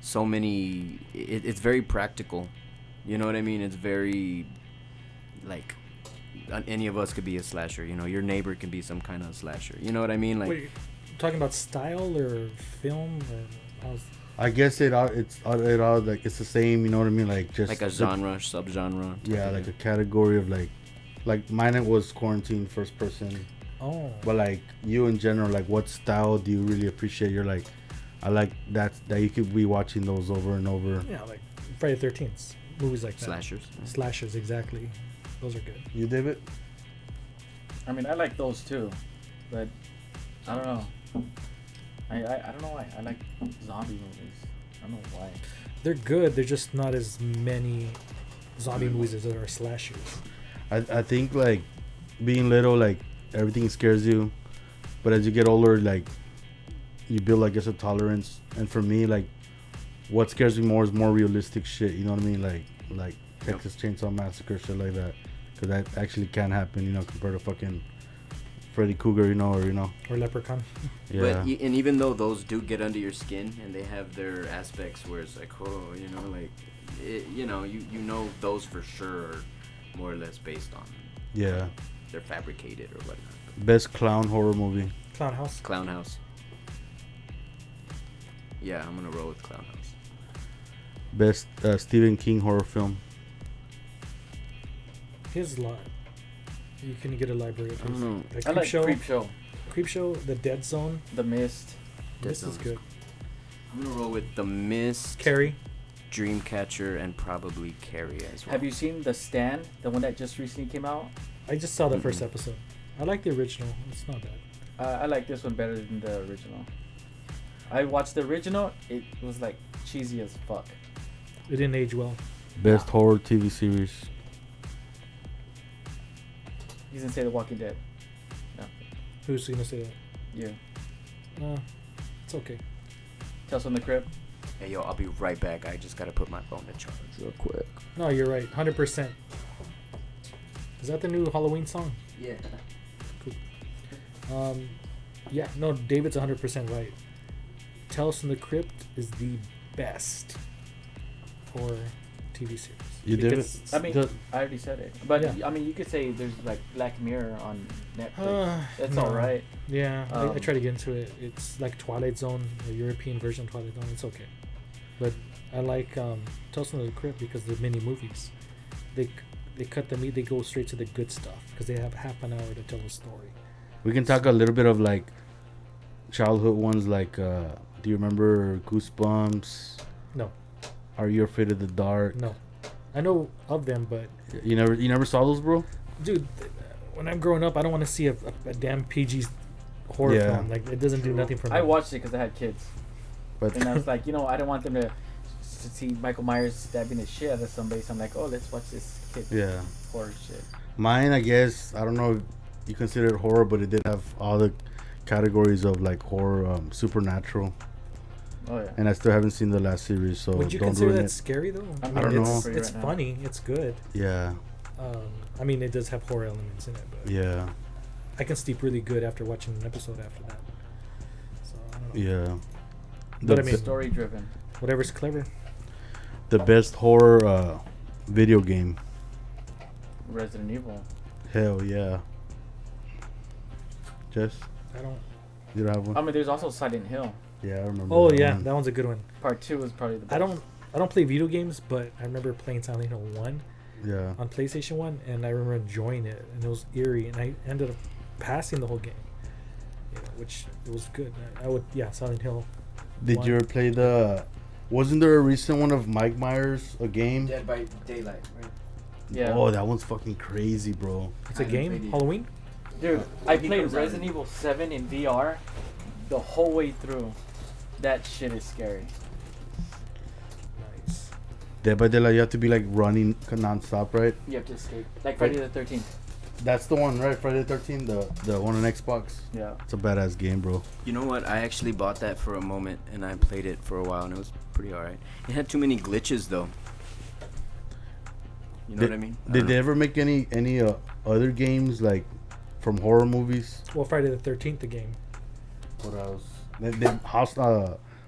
so many. It's very practical. You know what I mean? It's very like any of us could be a slasher. You know, your neighbor can be some kind of slasher. You know what I mean? Like, Wait, talking about style or film or how's I guess it all like it's the same. You know what I mean? Like just like a genre, subgenre. Yeah, like a category of like mine. It was Quarantine, first person. oh But like you in general, like what style do you really appreciate? You're like, I like that you could be watching those over and over. yeah, like Friday the 13th movies like that. Slashers. Slashers, exactly. Those are good. You did it? I mean, I like those too, but I don't know. I don't know why. I like zombie movies. I don't know why. They're good. They're just not as many zombie movies as there are slashers. I think like being little, like everything scares you, but as you get older, like you build, I guess, a tolerance. And for me, like what scares me more is more realistic shit. You know what I mean? Like Texas Chainsaw Massacre, shit like that, because that actually can happen. You know, compared to fucking Freddy Krueger, Or Leprechaun. Yeah. But and even though those do get under your skin and they have their aspects where it's like, oh, like you know those for sure more or less based on Yeah. they're fabricated or whatnot. Best clown horror movie. Clown House. Clown House. Yeah, I'm gonna roll with Clown House. Best Stephen King horror film. His lot. You can get a library of I don't his. know. Like I like Creepshow. Creepshow, Creepshow, The Dead Zone. The Mist. This Dead is Zone's good. I'm gonna roll with The Mist, Carrie. Dreamcatcher, and probably Carrie as well. Have you seen The Stand, the one that just recently came out? I just saw the first Mhm. episode. I like the original. It's not bad. I like this one better than the original. I watched the original. It was like cheesy as fuck. It didn't age well. Best horror TV series. He's gonna say The Walking Dead. Who's gonna say that? You. It's okay. Tales from the Crypt. Hey, yo, I'll be right back. I just gotta put my phone to charge real quick. No, you're right. 100%. Is that the new Halloween song? Yeah. Yeah, no, David's 100% right. Tales from the Crypt is the best horror TV series. You did Because it. I mean, The- I already said it. But Yeah. I mean, you could say there's like Black Mirror on Netflix. It's no. alright. Yeah, I Um, try to get into it. It's like Twilight Zone, the European version of Twilight Zone. It's okay. But I like Tales from the Crypt because the mini movies. They cut the meat, they go straight to the good stuff because they have half an hour to tell a story. We can talk a little bit of like childhood ones, like do you remember Goosebumps? No. Are You Afraid of the Dark? No. I know of them, but You never saw those, bro? dude, when I'm growing up, I don't want to see a damn PG horror Yeah. film. Like, it doesn't do nothing for me. I watched it because I had kids, But and I was like, I don't want them to see Michael Myers stabbing the shit out of somebody. So I'm like, oh, let's watch this kid yeah, horror shit. mine, I guess, I don't know if you consider it horror, but it did have all the categories of like horror, supernatural, Oh yeah. and I still haven't seen the last series, so Would you don't consider ruin that it. scary though? I don't know. It's, Right it's now. funny. It's good. Yeah, I mean, it does have horror elements in it, but yeah, I can sleep really good after watching an episode after that. So I don't know. yeah. But I The- mean- Story driven. Whatever's clever. the best horror video game. Resident Evil. Hell yeah. Jess, I don't. you don't have one? I mean, there's also Silent Hill. Yeah, I remember. Oh that yeah, one. that one's a good one. Part 2 was probably the best. I don't play video games, but I remember playing Silent Hill 1 Yeah. on PlayStation 1, and I remember enjoying it, and it was eerie, and I ended up passing the whole game. Which it was good. I would, Silent Hill. Did One. you ever play the? Wasn't there a recent one of Mike Myers, a game? Dead by Daylight, right? Yeah. Oh, that one's fucking crazy, bro. It's a I haven't game. played it. Halloween. Dude, I He played comes out Resident in- Evil 7 in VR the whole way through. That shit is scary. Nice. Dead by Daylight, you have to be like running non-stop, right? You have to escape. Like Friday the 13th. That's the one, right? Friday the 13th, the one on Xbox. Yeah. It's a badass game, bro. You know what? I actually bought that for a moment and I played it for a while and it was pretty alright. It had too many glitches though. You know Did- what I mean? I Did don't they know. ever make any other games like from horror movies? Well, Friday the 13th, the game. What else?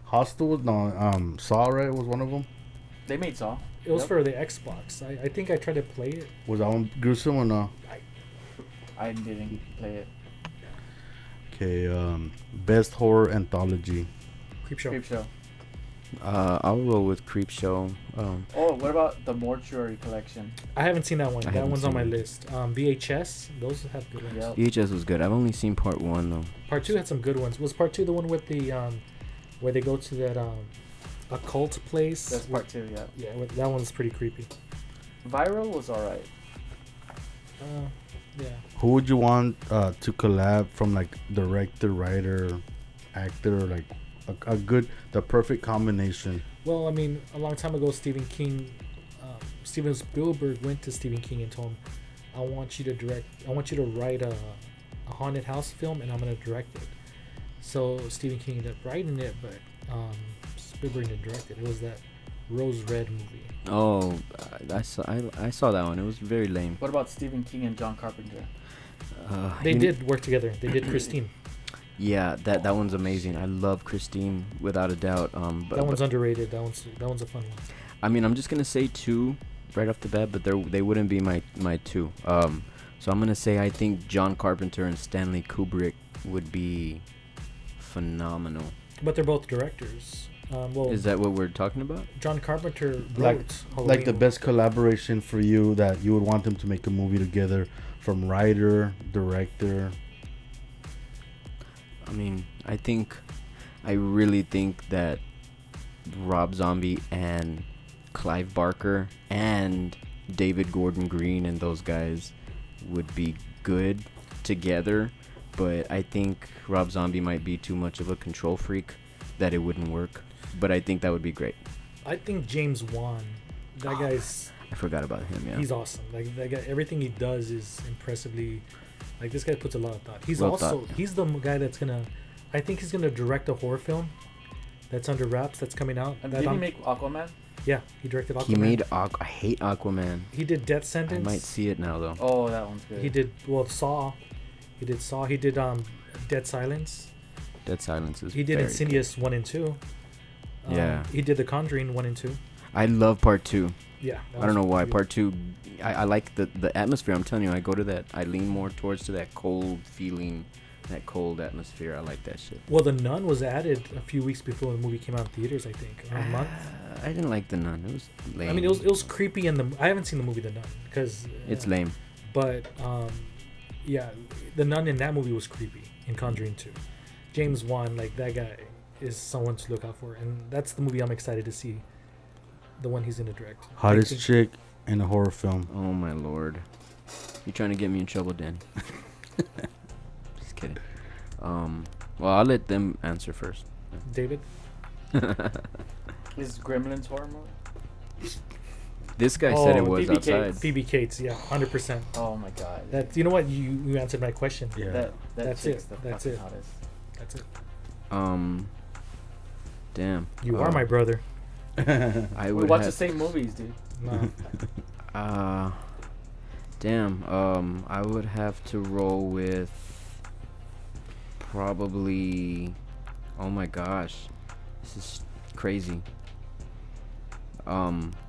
Hostel was Saw, right? Was one of them. They made Saw. It was Yep. for the Xbox. I think I tried to play it. Was that one gruesome or no? I didn't play it. Okay, best horror anthology. Creepshow. Creepshow. I'll roll with Creepshow. Oh, what about the Mortuary Collection? I haven't seen that one. I That haven't one's on seen my it. list. VHS. Those have good ones. Yep. VHS was good. I've only seen part 1 though. Part 2 had some good ones. Was Part 2 the one with the where they go to that occult place? That's part 2, yeah. Yeah, that one's pretty creepy. Viral was alright. Yeah. Who would you want to collab from, like director, writer, actor, like the perfect combination? Well, I mean, a long time ago, Stephen Spielberg went to Stephen King and told him, I want you to write a haunted house film, and I'm going to direct it. So Stephen King ended up writing it, but Spielberg didn't direct it. It was that Rose Red movie. Oh, I saw that one. It was very lame. What about Stephen King and John Carpenter? They did work together. They did Christine. Yeah, that one's amazing. I love Christine without a doubt. But That one's underrated. That one's a fun one. I mean, I'm just gonna say 2 right off the bat, but they wouldn't be my two. So I'm gonna say I think John Carpenter and Stanley Kubrick would be phenomenal. But they're both directors. Well, Is that what we're talking about? John Carpenter Like- wrote Like Halloween. the best collaboration for you that you would want them to make a movie together, from writer, director. I mean, I really think that Rob Zombie and Clive Barker and David Gordon Green and those guys would be good together, but I think Rob Zombie might be too much of a control freak that it wouldn't work. But I think that would be great. I think James Wan, that guy's I forgot about him. Yeah, he's awesome. Like that guy, everything he does is impressively. Like this guy puts a lot of thought. He's Well also thought. he's the guy that's gonna. I think he's gonna direct a horror film that's under wraps that's coming out. And that did he I'm- make Aquaman? Yeah, he directed Aquaman. he made I hate Aquaman. He did Death I Sentence. might see it now though. Oh, that one's good. He did Saw. He did Saw. He did Dead Silence. Dead Silence is. He did very Insidious 1 and 2. Yeah. He did The Conjuring 1 and 2. good. I love part 2. Yeah. that I don't know was why. really- Part 2, I like the atmosphere. I'm telling you, I go to that. I lean more towards to that cold feeling, that cold atmosphere. I like that shit. Well, The Nun was added a few weeks before the movie came out in theaters. I think or a month. I didn't like The Nun. It was lame. I mean, it was creepy in the. I haven't seen the movie The Nun because It's lame. But yeah, the nun in that movie was creepy in Conjuring 2. James Wan, like that guy, is someone to look out for, and that's the movie I'm excited to see. The one he's gonna direct. I Hottest think- chick in a horror film. Oh my lord. You trying to get me in trouble, Dan? Just kidding. Well, I'll let them answer first. David. Is Gremlins horror movie? This guy said it Oh, was BB outside. Cates. Phoebe Cates, yeah, 100%. Oh my god. That you know what you answered my question. Yeah. That That's chick's it. the That's fucking it. hottest. That's it. Damn. You are my brother. I We would watch have, the same movies, dude. No. Damn. I would have to roll with probably. Oh my gosh, this is crazy.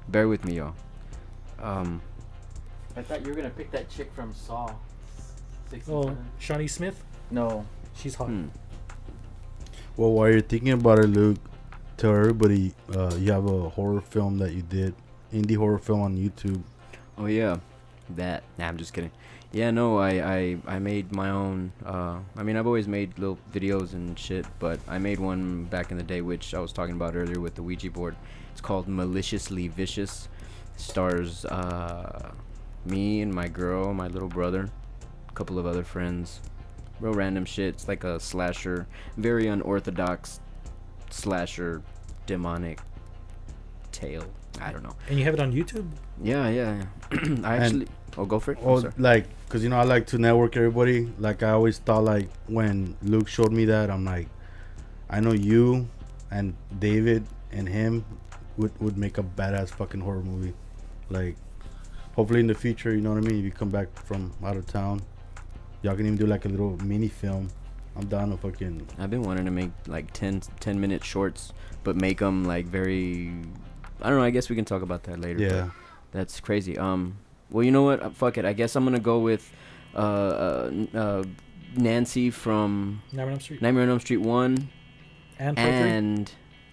Bear with me, y'all. I thought you were gonna pick that chick from Saw. 6 and Oh, 7. Shawnee Smith. No. She's hot. Well, while you're thinking about it, Luke, tell everybody you have a horror film that you did, indie horror film on YouTube. Oh yeah, that. Nah, I'm just kidding. Yeah, no, I made my own. I mean, I've always made little videos and shit, but I made one back in the day, which I was talking about earlier with the Ouija board. It's called Maliciously Vicious. Stars me and my girl, my little brother, a couple of other friends. Real random shit. It's like a slasher, very unorthodox slasher, demonic tale. I don't know. And you have it on YouTube. Yeah. I actually. Oh, go for it. Oh, I'm sorry. like, cause I like to network everybody. Like I always thought, like when Luke showed me that, I'm like, I know you and David and him would make a badass fucking horror movie. Like, hopefully in the future, you know what I mean. If you come back from out of town, y'all can even do like a little mini film. I'm down to fucking. I've been wanting to make like 10-minute shorts, but make them like very. I don't know. I guess we can talk about that later. Yeah. but That's crazy. Well, you know what? Fuck it. I guess I'm gonna go with Nancy from Nightmare on Elm Street. Nightmare on Elm Street 1 And part 3. and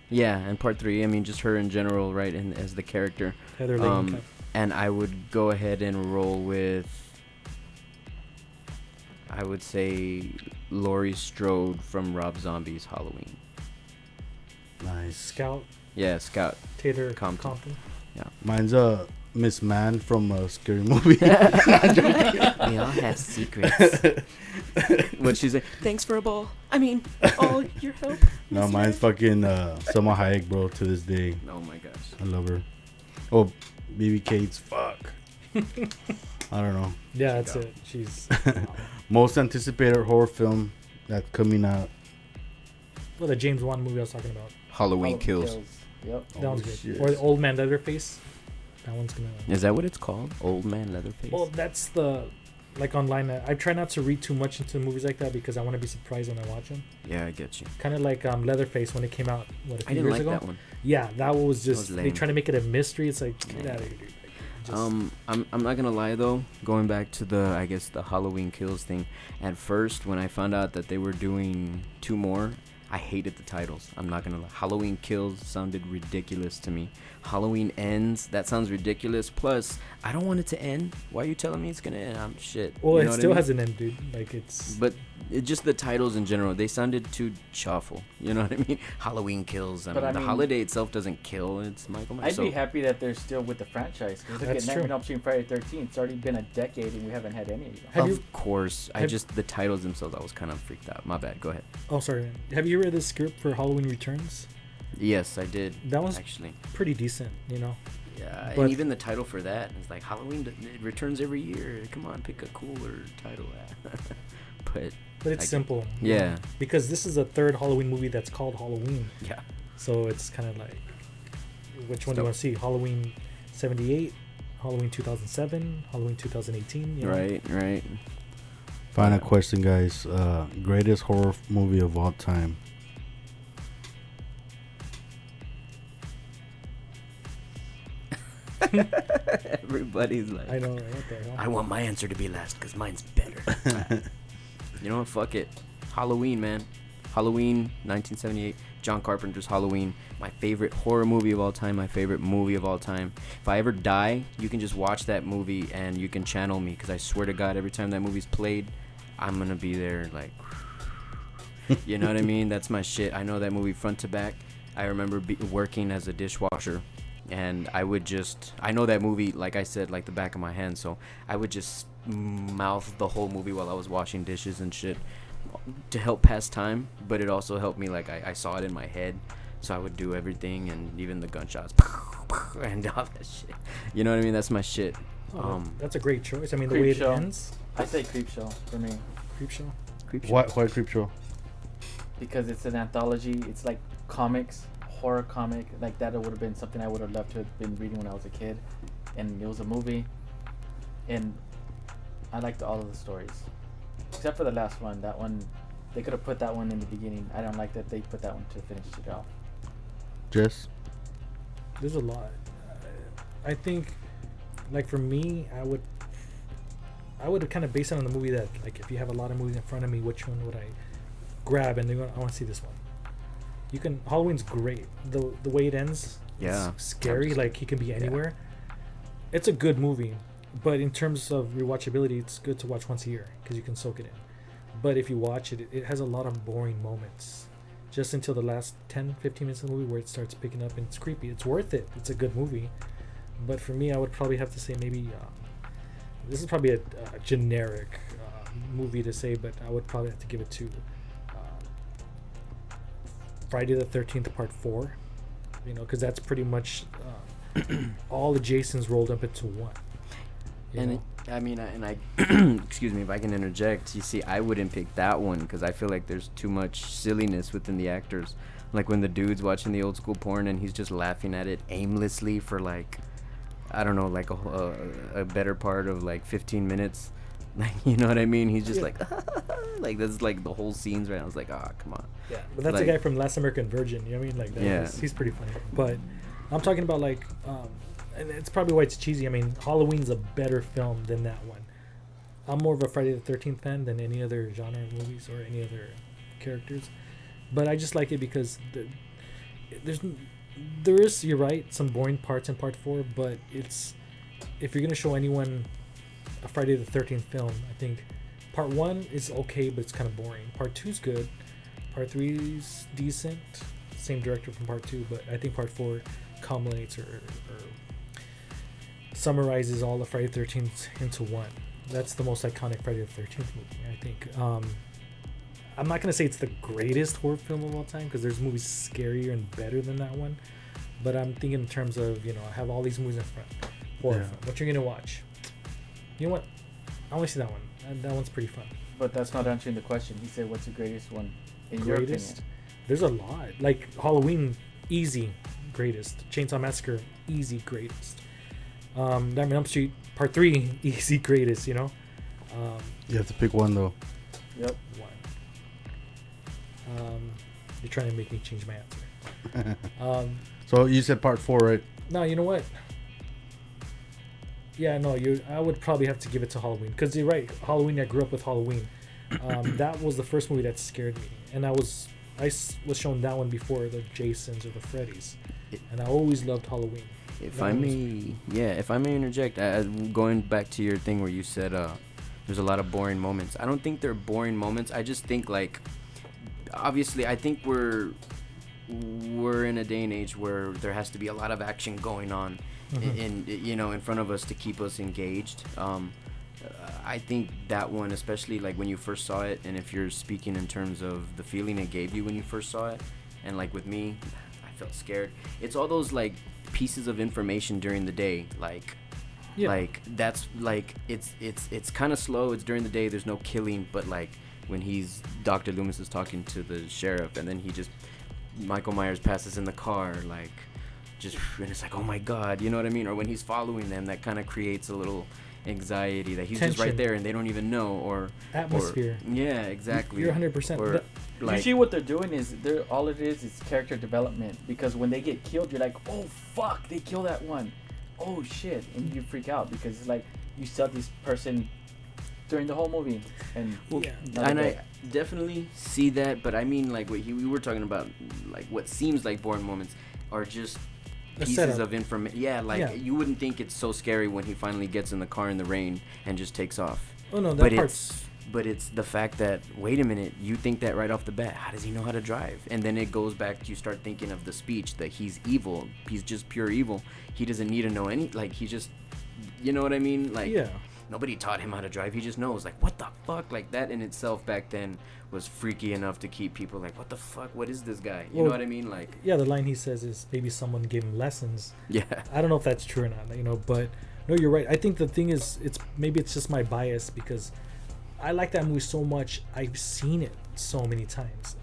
yeah, and part 3. I mean, just her in general, right? And as the character. Heather Langenkamp. And I would go ahead and roll with. I would say Laurie Strode from Rob Zombie's Halloween. Nice. Scout. Yeah, Scout. Tater Compton. Compton. Mine's Miss Man from a scary movie. We all have secrets. What she say? Thanks for a ball. I mean, all your help. No, mine's fucking Selma Hayek, bro. To this day, Oh my gosh. I love her. Oh, BB Cates. Fuck. I don't know. Yeah, that's it. She's. Most anticipated horror film that's coming out. Well, the James Wan movie I was talking about. Halloween Kills. Yep. That one's Oh, good. shit. Or the Old Man Leatherface. That one's gonna. Is that what it's called? Old Man Leatherface? Well, that's the. Like online, I try not to read too much into movies like that because I want to be surprised when I watch them. Yeah, I get you. Kind of like Leatherface when it came out. What, a I few didn't years like ago? that one. Yeah, that was just was they lame. try to make it a mystery. It's like get Yeah. out of here, dude. I'm not gonna lie though. Going back to the Halloween Kills thing. At first, when I found out that they were doing 2 more, I hated the titles. I'm not gonna lie. Halloween Kills sounded ridiculous to me. Halloween Ends, that sounds ridiculous. Plus, I don't want it to end. Why are you telling me it's gonna end? I'm shit. Well, You it know what I still mean? has an end, dude. Like it's. But just the titles in general, they sounded too chaffle. You know what I mean? Halloween Kills. I But mean, I the mean- holiday itself doesn't kill. It's Michael Myers. I'd be happy that they're still with the franchise. 'Cause look That's at true. Nightmare on Elm Street and Friday the 13th. It's already been a decade and we haven't had any of them. Have Of you- course. have- The titles themselves, I was kind of freaked out. My bad. Go ahead. Oh, sorry, man. Have you read the script for Halloween Returns? Yes, I did. That was Actually. pretty decent, you know. Yeah, But- and even the title for that is like Halloween. It returns every year. Come on, pick a cooler title. But But it's I- simple. you yeah. know, because this is the 3rd Halloween movie that's called Halloween. yeah, So it's kind of like, which one do you So- want to see? Halloween 78, Halloween 2007, Halloween 2018. You know? right. Final question, guys. Greatest horror movie of all time. Everybody's like, I know, right? What the hell? I want my answer to be last because mine's better. You know what? Fuck it. Halloween, man. Halloween, 1978. John Carpenter's Halloween. My favorite horror movie of all time. My favorite movie of all time. If I ever die, you can just watch that movie and you can channel me. Because I swear to God, every time that movie's played, I'm going to be there like... You know what I mean? That's my shit. I know that movie front to back. I remember working as a dishwasher. And I would just... I know that movie, like I said, like the back of my hand. So I would just mouth the whole movie while I was washing dishes and shit to help pass time. But it also helped me, like, I saw it in my head. So I would do everything, and even the gunshots. And all that shit. You know what I mean? That's my shit. Oh, that's a great choice. I mean, the Creep way Show. it ends. I say Creep Show for me Creep Show. Creep Why Creep Show? because it's an anthology. It's like comics, horror comic. Like that would have been something I would have loved to have been reading when I was a kid, and it was a movie. And I liked all of the stories, except for the last one. That one, they could have put that one in the beginning. I don't like that they put that one to finish it off. Jess? There's a lot. I think, like for me, I would kind of base it on the movie that, like, if you have a lot of movies in front of me, which one would I grab? And I want to see this one. You can. Halloween's great. The way it ends, Yeah. it's scary. Like he can be anywhere. It's a good movie, but in terms of rewatchability, it's good to watch once a year because you can soak it in. But if you watch it, it has a lot of boring moments. Just until the last 10, 15 minutes of the movie where it starts picking up and it's creepy. It's worth it. It's a good movie. But for me, I would probably have to say maybe... this is probably a generic movie to say, but I would probably have to give it to Friday the 13th Part 4. You know, because that's pretty much all the Jasons rolled up into one. You And know? I excuse me if I can interject. You see, I wouldn't pick that one because I feel like there's too much silliness within the actors. Like when the dude's watching the old school porn and he's just laughing at it aimlessly for like, I don't know, like a better part of like 15 minutes. Like, you know what I mean? He's just Yeah. like that's like the whole scene's right. I was like, come on. Yeah, but that's Like- the guy from Last American Virgin. You know what I mean? Like, that Yeah. he's pretty funny. But I'm talking about like, and it's probably why it's cheesy. I mean, Halloween's a better film than that one. I'm more of a Friday the 13th fan than any other genre of movies or any other characters. But I just like it because there is, you're right, some boring parts in Part 4. But it's, if you're gonna show anyone a Friday the 13th film, I think Part 1 is okay, but it's kind of boring. Part 2 is good. Part 3 is decent. Same director from Part 2, but I think Part 4 culminates or summarizes all the Friday the 13th into one. That's the most iconic Friday the 13th movie, I think. I'm not going to say it's the greatest horror film of all time because there's movies scarier and better than that one. But I'm thinking in terms of, you know, I have all these movies in front. Horror Yeah. film. What you're going to watch? You know what? I want to see that one. That one's pretty fun. But that's not answering the question. He said, "What's the greatest one in your opinion?" There's a lot. Like Halloween, easy greatest. Chainsaw Massacre, easy greatest. Nightmare on Elm Street Part 3, easy greatest. You know. You have to pick one though. Yep. One. You're trying to make me change my answer. So you said Part 4, right? No, you know what? Yeah, no, I would probably have to give it to Halloween because you're right. Halloween, I grew up with Halloween. That was the first movie that scared me, and was shown that one before the Jasons or the Freddys, and I always loved Halloween. If That I one may, if I may interject, going back to your thing where you said there's a lot of boring moments. I don't think they're boring moments. I just think like, obviously, I think we're in a day and age where there has to be a lot of action going on, in front of us to keep us engaged. I think that one, especially like when you first saw it, and if you're speaking in terms of the feeling it gave you when you first saw it, and like with me, I felt scared. It's all those like pieces of information during the day, like that's like it's kind of slow. It's during the day. There's no killing, but like when Dr. Loomis is talking to the sheriff, and then Michael Myers passes in the car, like and it's like, oh my god, you know what I mean? Or when he's following them, that kind of creates a little anxiety that he's Tension. just right there and they don't even know, or Atmosphere. Yeah, exactly. You're 100%. Or, like, usually what they're doing is all it is character development, because when they get killed, you're like, oh fuck, they kill that one, oh shit, and you freak out because it's like you saw this person during the whole movie, and I definitely see that, but I mean, like what we were talking about, like what seems like boring moments are just pieces of information. You wouldn't think it's so scary when he finally gets in the car in the rain and just takes off. Oh no, that part's... But it's the fact that, wait a minute, you think that right off the bat, how does he know how to drive? And then it goes back, you start thinking of the speech that he's evil, he's just pure evil. He doesn't need to know he just, you know what I mean? Like, nobody taught him how to drive, he just knows. Like, what the fuck? Like, that in itself back then was freaky enough to keep people like, what the fuck? What is this guy? You know what I mean? Like, yeah, the line he says is maybe someone gave him lessons. Yeah. I don't know if that's true or not, but no, you're right. I think the thing is, it's just my bias because I like that movie so much. I've seen it so many times,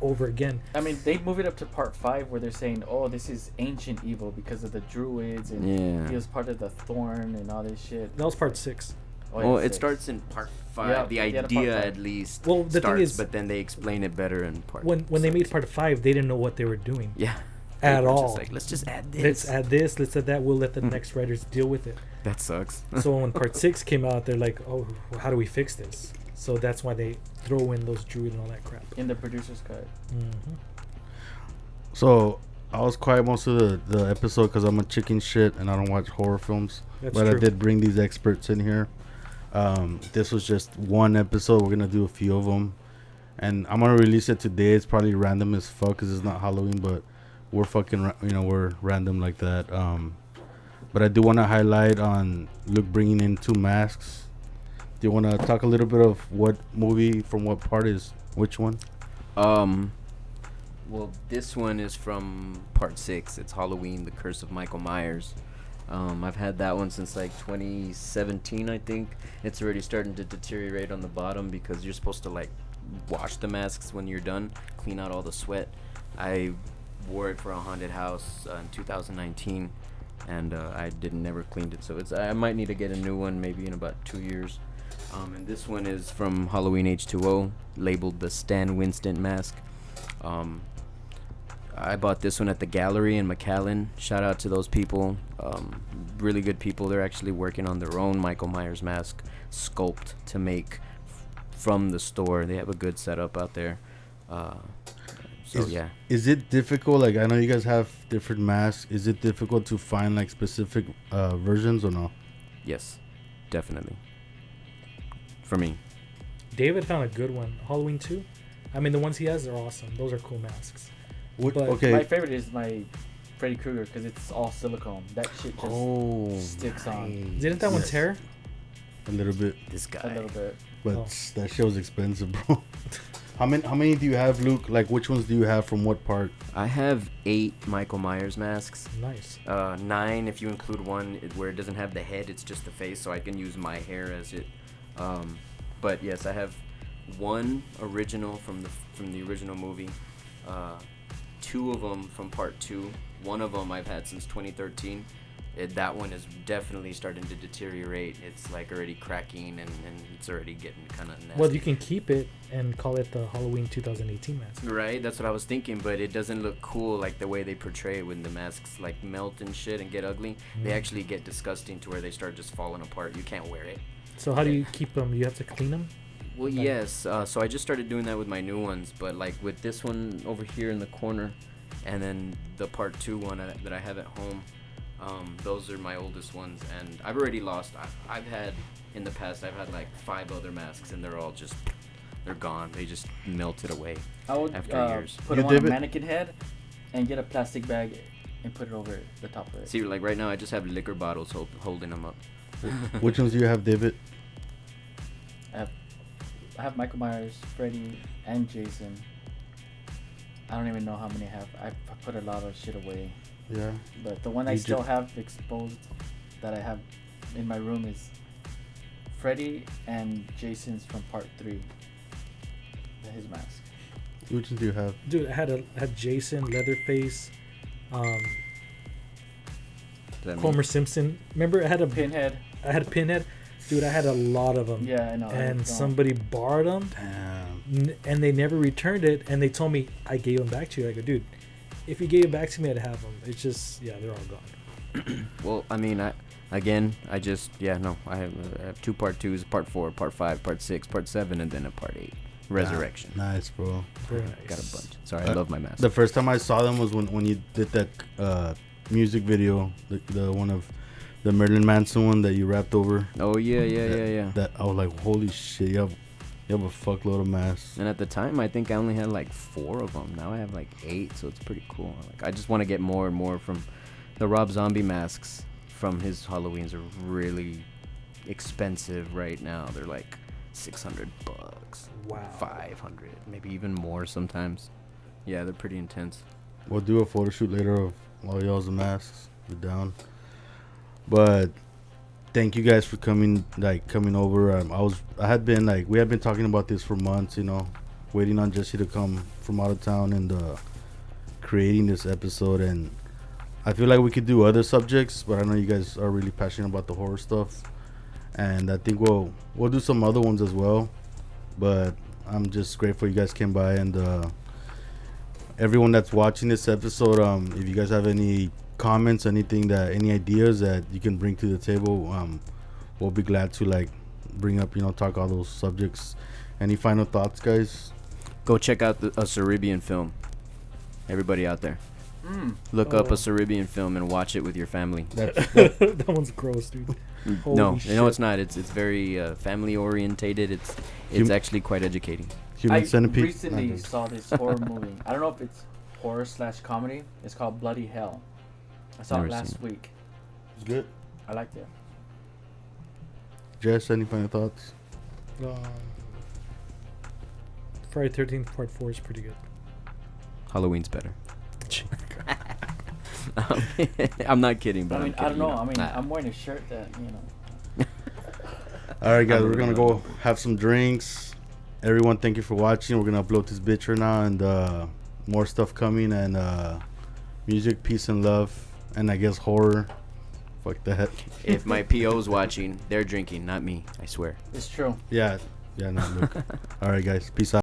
over again. I mean, they move it up to part 5 where they're saying, oh, this is ancient evil because of the druids, and he was part of the Thorn and all this shit. That was part 6. It starts in part 5. The idea at least starts, thing is, but then they explain it better in part. When they made part 5, they didn't know what they were doing. Yeah. At all. Just like, let's just add this. Let's add this. Let's add that. We'll let the next writers deal with it. That sucks. So when part 6 came out, they're like, oh, how do we fix this? So that's why they throw in those druid and all that crap in the producer's cut. Mm-hmm. So I was quiet most of the episode because I'm a chicken shit and I don't watch horror films. That's but true. I did bring these experts in here. This was just one episode. We're gonna do a few of them, and I'm gonna release it today. It's probably random as fuck because it's not Halloween, but we're fucking, we're random like that. But I do want to highlight on Luke bringing in 2 masks. Do you want to talk a little bit of what movie from what part is which one? Well, this one is from part 6. It's Halloween, The Curse of Michael Myers. I've had that one since like 2017, I think. It's already starting to deteriorate on the bottom because you're supposed to like wash the masks when you're done, clean out all the sweat. I wore it for a haunted house in 2019, and I never cleaned it, so I might need to get a new one maybe in about 2 years. And this one is from Halloween H2O, labeled the Stan Winston mask. I bought this one at the gallery in McAllen. Shout out to those people. Really good people. They're actually working on their own Michael Myers mask sculpt to make from the store. They have a good setup out there. Is it difficult? Like, I know you guys have different masks. Is it difficult to find like specific versions or no? Yes, definitely. For me. David found a good one. Halloween 2. I mean, the ones he has are awesome. Those are cool masks. Okay. My favorite is my Freddy Krueger because it's all silicone. That shit just sticks on. Didn't that one tear? A little bit. This guy. A little bit. But that show's expensive, bro. How many do you have, Luke? Like, which ones do you have from what part? I have 8 Michael Myers masks. Nice. 9 if you include one where it doesn't have the head, it's just the face, so I can use my hair as it. But yes, I have 1 original from the original movie. 2 of them from part 2. One of them I've had since 2013. That one is definitely starting to deteriorate. It's like already cracking and it's already getting kind of nasty. Well, you can keep it and call it the Halloween 2018 mask. Right, that's what I was thinking, but it doesn't look cool like the way they portray it when the masks like melt and shit and get ugly. They Mhm. actually get disgusting to where they start just falling apart. You can't wear it. So how do you keep them? You have to clean them. Well, Like- yes. So I just started doing that with my new ones, but like with this one over here in the corner, and then the part 2 one that I have at home, those are my oldest ones, and I've already lost. I've had in the past. I've had like 5 other masks, and they're all just they're gone. They just melted away. I would After years. put You them on a dip it? mannequin head and get a plastic bag and put it over the top of it. See, like right now, I just have liquor bottles holding them up. Which ones do you have, David? I have Michael Myers, Freddy, and Jason. I don't even know how many I have. I put a lot of shit away. Yeah. But the one I You still ju- have exposed that I have in my room is Freddy and Jason's from part 3. His mask. Which ones do you have? Dude, I had Jason, Leatherface, Does that mean- Homer Simpson. Remember, I had Pinhead. Pinhead. Dude, I had a lot of them. Yeah, I know. And somebody borrowed them, Damn. and they never returned it. And they told me I gave them back to you. I go, dude, if you gave it back to me, I'd have them. It's just, yeah, they're all gone. Well, I mean, I have 2 part 2s, part 4, part 5, part 6, part 7, and then a part 8. Resurrection. Nice, bro. Very nice. Got a bunch. Sorry, I love my mask. The first time I saw them was when you did that music video, the one of the Marilyn Manson one that you rapped over. Oh yeah. That I was like, holy shit, you have a fuckload of masks. And at the time, I think I only had like 4 of them. Now I have like 8, so it's pretty cool. Like I just want to get more and more from the Rob Zombie masks from his Halloweens are really expensive right now. They're like $600, Wow. 500, maybe even more sometimes. Yeah, they're pretty intense. We'll do a photo shoot later of all y'all's masks. We're down. But thank you guys for coming over. We had been talking about this for months, waiting on Jesse to come from out of town and creating this episode. And I feel like we could do other subjects, but I know you guys are really passionate about the horror stuff, and I think we'll do some other ones as well. But I'm just grateful you guys came by, and everyone that's watching this episode, if you guys have any comments, any ideas that you can bring to the table, we'll be glad to bring up, talk all those subjects. Any final thoughts, guys? Go check out a Cerebian film. Everybody out there, look up a Cerebian film and watch it with your family. That one's gross, dude. Holy No, shit. it's not. It's very family orientated. It's actually quite educating. Human I Centipede. recently saw this horror movie. I don't know if it's horror / comedy. It's called Bloody Hell. I saw Never it last seen week. It's good. I liked it. Jess, any final thoughts? Friday 13th Part 4 is pretty good. Halloween's better. I'm not kidding, but I mean, I'm I don't kidding, know. I mean, Nah. I'm wearing a shirt that All right, guys, I'm we're gonna really go have some drinks. Everyone, thank you for watching. We're gonna upload this bitch right now, and more stuff coming, and music, peace, and love, and I guess horror. Fuck that. If my PO's watching, they're drinking, not me. I swear. It's true. Yeah, no, look. All right, guys, peace out.